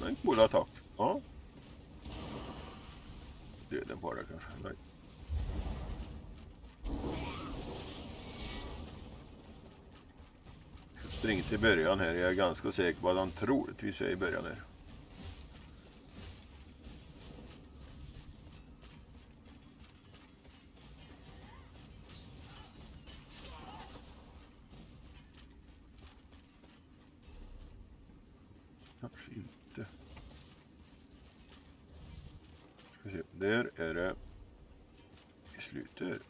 En cool attack. Ja. Döden på det kanske. Nej. Spring till början här. Jag är ganska säker på att han troligtvis är i början här. Kanske inte. Ska se. Där är det i slutet.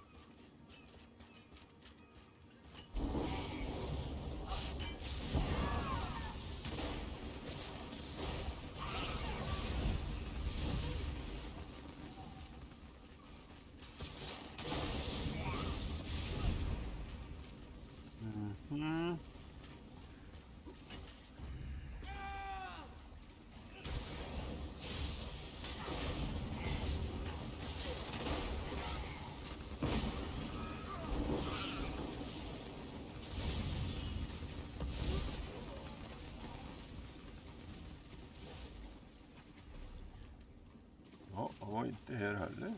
Ja, han var inte här heller.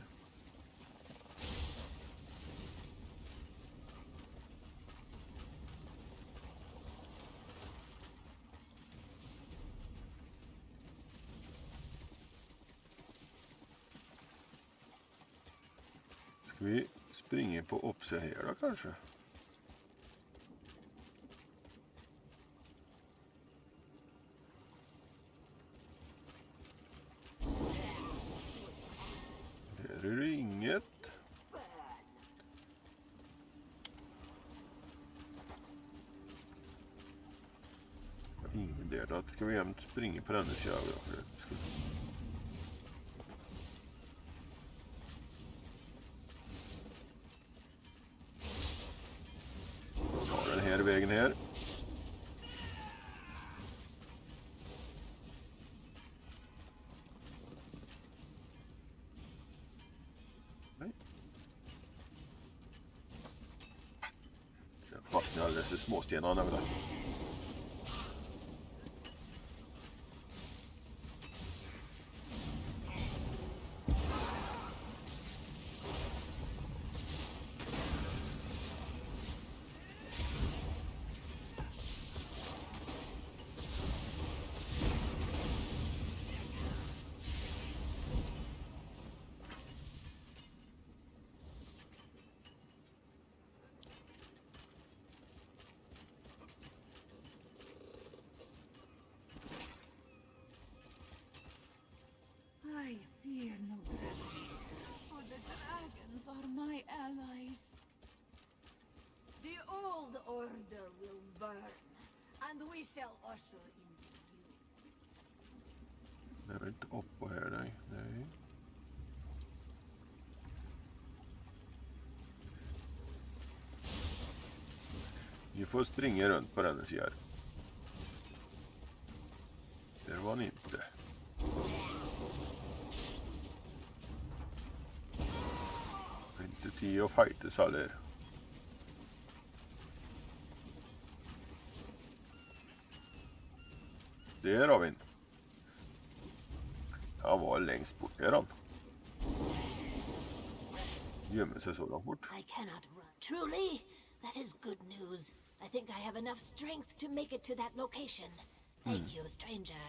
Ska vi springa på uppse här då kanske? Här är det inget. Ingen där då. Ska vi jämt springa på den sidan? Ta den här vägen här. Nej. Jag fastnar alldeles i småstenarna med det. shall usher in the new. Det är inte uppe här, nej. Vi får springa runt på den ser. Det var han inte. Inte tid att fightas heller. Där har vi en. Han var längst bort där han. Gömmer sig så långt bort. I cannot run. Truly? That is good news. I think I have enough strength to make it to that location. Thank you, stranger.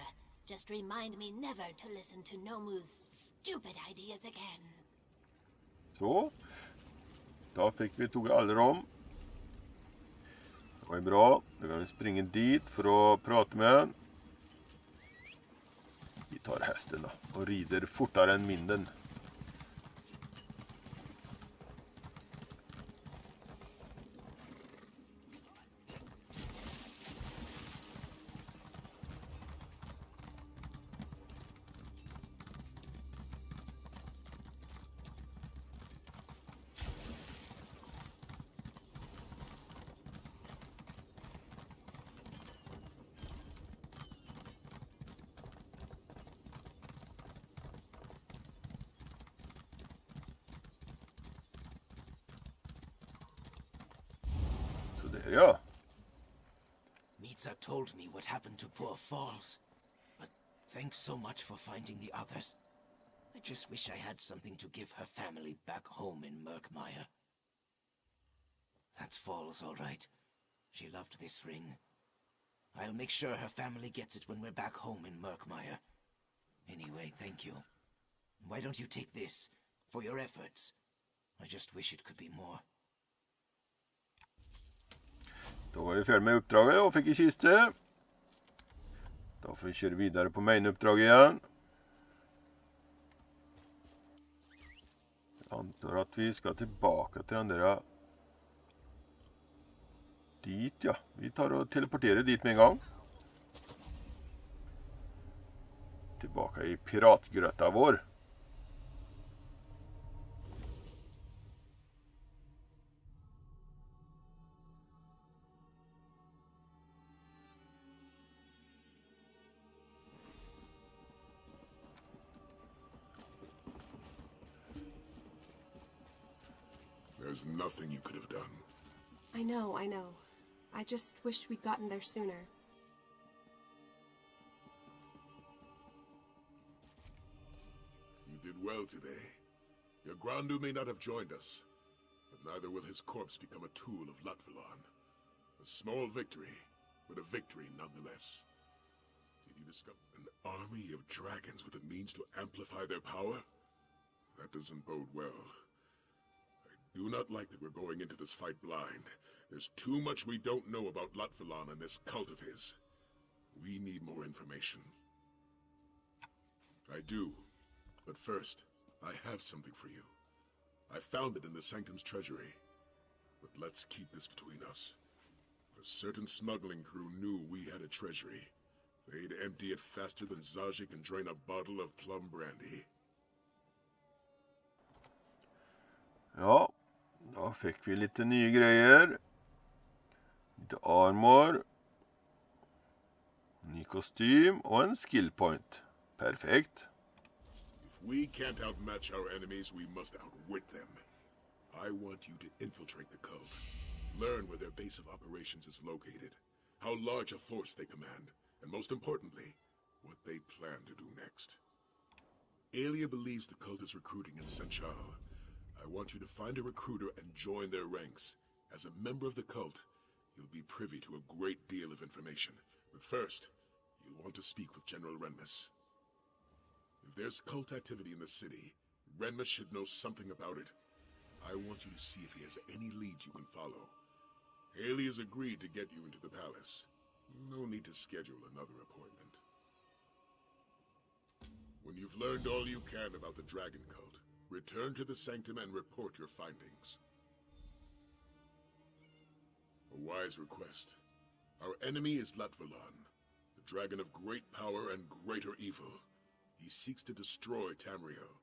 Just remind me never to listen to Nomu's stupid ideas again. Så. Då fick vi tog alla dem. Det var bra. Nu kan vi springa dit för att prata med den. Vi tar hästen då och rider fortare än Minne. Ja. Mitsa told me what happened to poor Falls, but thanks so much for finding the others. I just wish I had something to give her family back home in Murkmire. That's Falls, all right. She loved this ring. I'll make sure her family gets it when we're back home in Murkmire. Anyway, thank you. Why don't you take this for your efforts? I just wish it could be more. Då var vi färdiga med uppdraget och fick i kiste. Då får vi köra vidare på main-uppdrag igen. Jag antar att vi ska tillbaka till den där. Dit ja. Vi tar och teleporterar dit med en gång. Tillbaka i piratgrötta vår. There's nothing you could have done. I know. I just wish we'd gotten there sooner. You did well today. Your Grandu may not have joined us, but neither will his corpse become a tool of Latvalan. A small victory, but a victory nonetheless. Did you discover an army of dragons with the means to amplify their power? That doesn't bode well. I do not like that we're going into this fight blind. There's too much we don't know about Latvalan and this cult of his. We need more information. I do. But first, I have something for you. I found it in the Sanctum's treasury. But let's keep this between us. A certain smuggling crew knew we had a treasury. They'd empty it faster than Zaji can drain a bottle of plum brandy. Ja, då fick vi lite nya grejer. Lite armor. Ny kostym och en skill point. Perfekt. If we can't outmatch our enemies, we must outwit them. I want you to infiltrate the cult. Learn where their base of operations is located, how large a force they command, and most importantly, what they plan to do next. Aelia believes the cult is recruiting in Senchal. I want you to find a recruiter and join their ranks. As a member of the cult, you'll be privy to a great deal of information. But first, you'll want to speak with General Renmus. If there's cult activity in the city, Renmus should know something about it. I want you to see if he has any leads you can follow. Haley has agreed to get you into the palace. No need to schedule another appointment. When you've learned all you can about the Dragon Cult, return to the Sanctum and report your findings. A wise request. Our enemy is Latvalan, the dragon of great power and greater evil. He seeks to destroy Tamriel,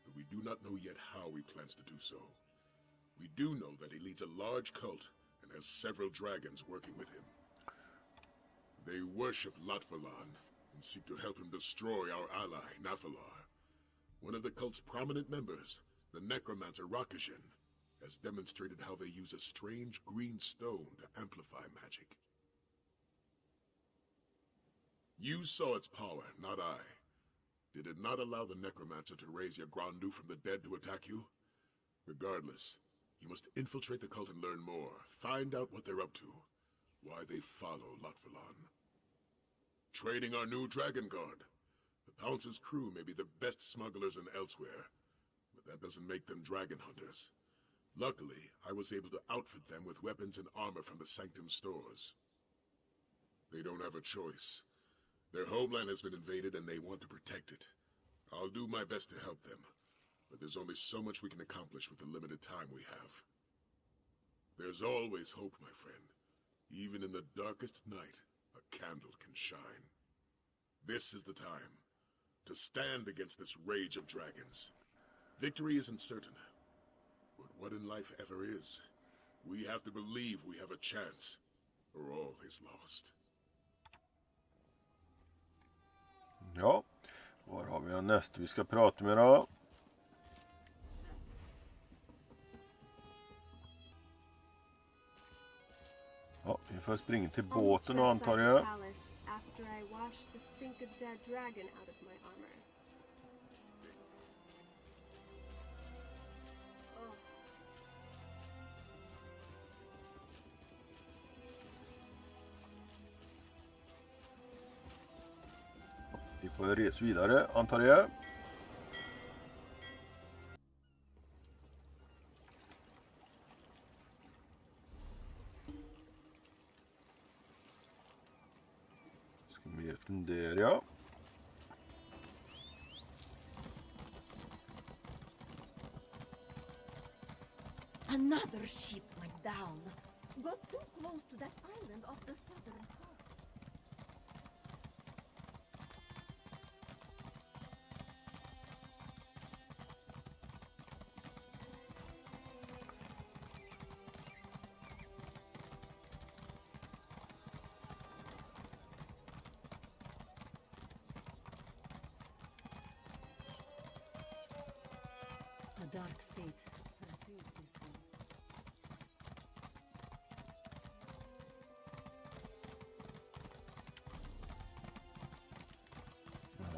but we do not know yet how he plans to do so. We do know that he leads a large cult and has several dragons working with him. They worship Latvalan and seek to help him destroy our ally, Nathalar. One of the cult's prominent members, the necromancer Rakishin, has demonstrated how they use a strange green stone to amplify magic. You saw its power, not I. Did it not allow the necromancer to raise Yagrandu from the dead to attack you? Regardless, you must infiltrate the cult and learn more. Find out what they're up to. Why they follow Latvalan. Training our new Dragon Guard. The Pounce's crew may be the best smugglers in Elsweyr, but that doesn't make them dragon hunters. Luckily, I was able to outfit them with weapons and armor from the Sanctum stores. They don't have a choice. Their homeland has been invaded and they want to protect it. I'll do my best to help them, but there's only so much we can accomplish with the limited time we have. There's always hope, my friend. Even in the darkest night, a candle can shine. This is the time to stand against this rage of dragons. Victory isn't certain, but what in life ever is, we have to believe we have a chance, or all is lost. Ja, var har vi näst vi ska prata med då? Ja, vi får springa till båten då, antar jag. After I wash the stink of dead dragon out of my armor. Vi får resa vidare, antar jag. Ska vi möta den där, ja. Another ship went down. Got too close to that island off the southern coast. A dark fate pursues this one.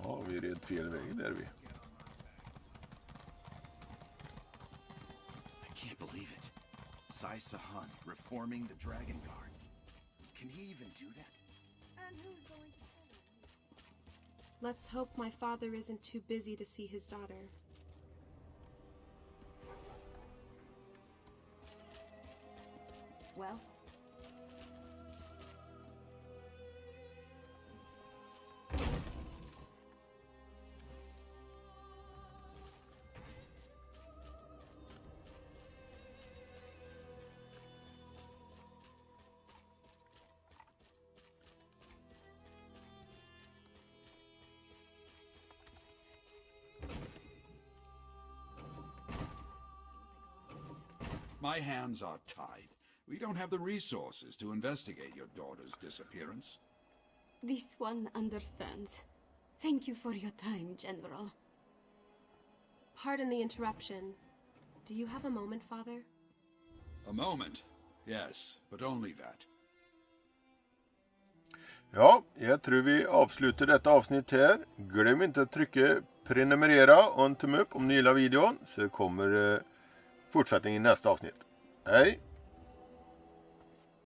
Ja, vi är rätt fel väg där vi. I can't believe it. Sai Sahan reforming the Dragon Guard. Can he even do that? And who's going to Let's hope my father isn't too busy to see his daughter. Well, my hands are tied. We don't have the resources to investigate your daughter's disappearance. This one understands. Thank you for your time, General. Pardon the interruption. Do you have a moment, Father? A moment? Yes, but only that. Ja, jag tror vi avslutar detta avsnitt här. Glöm inte att trycka prenumerera och en tumme upp om ni gillar videon, så kommer fortsättningen i nästa avsnitt. Hej!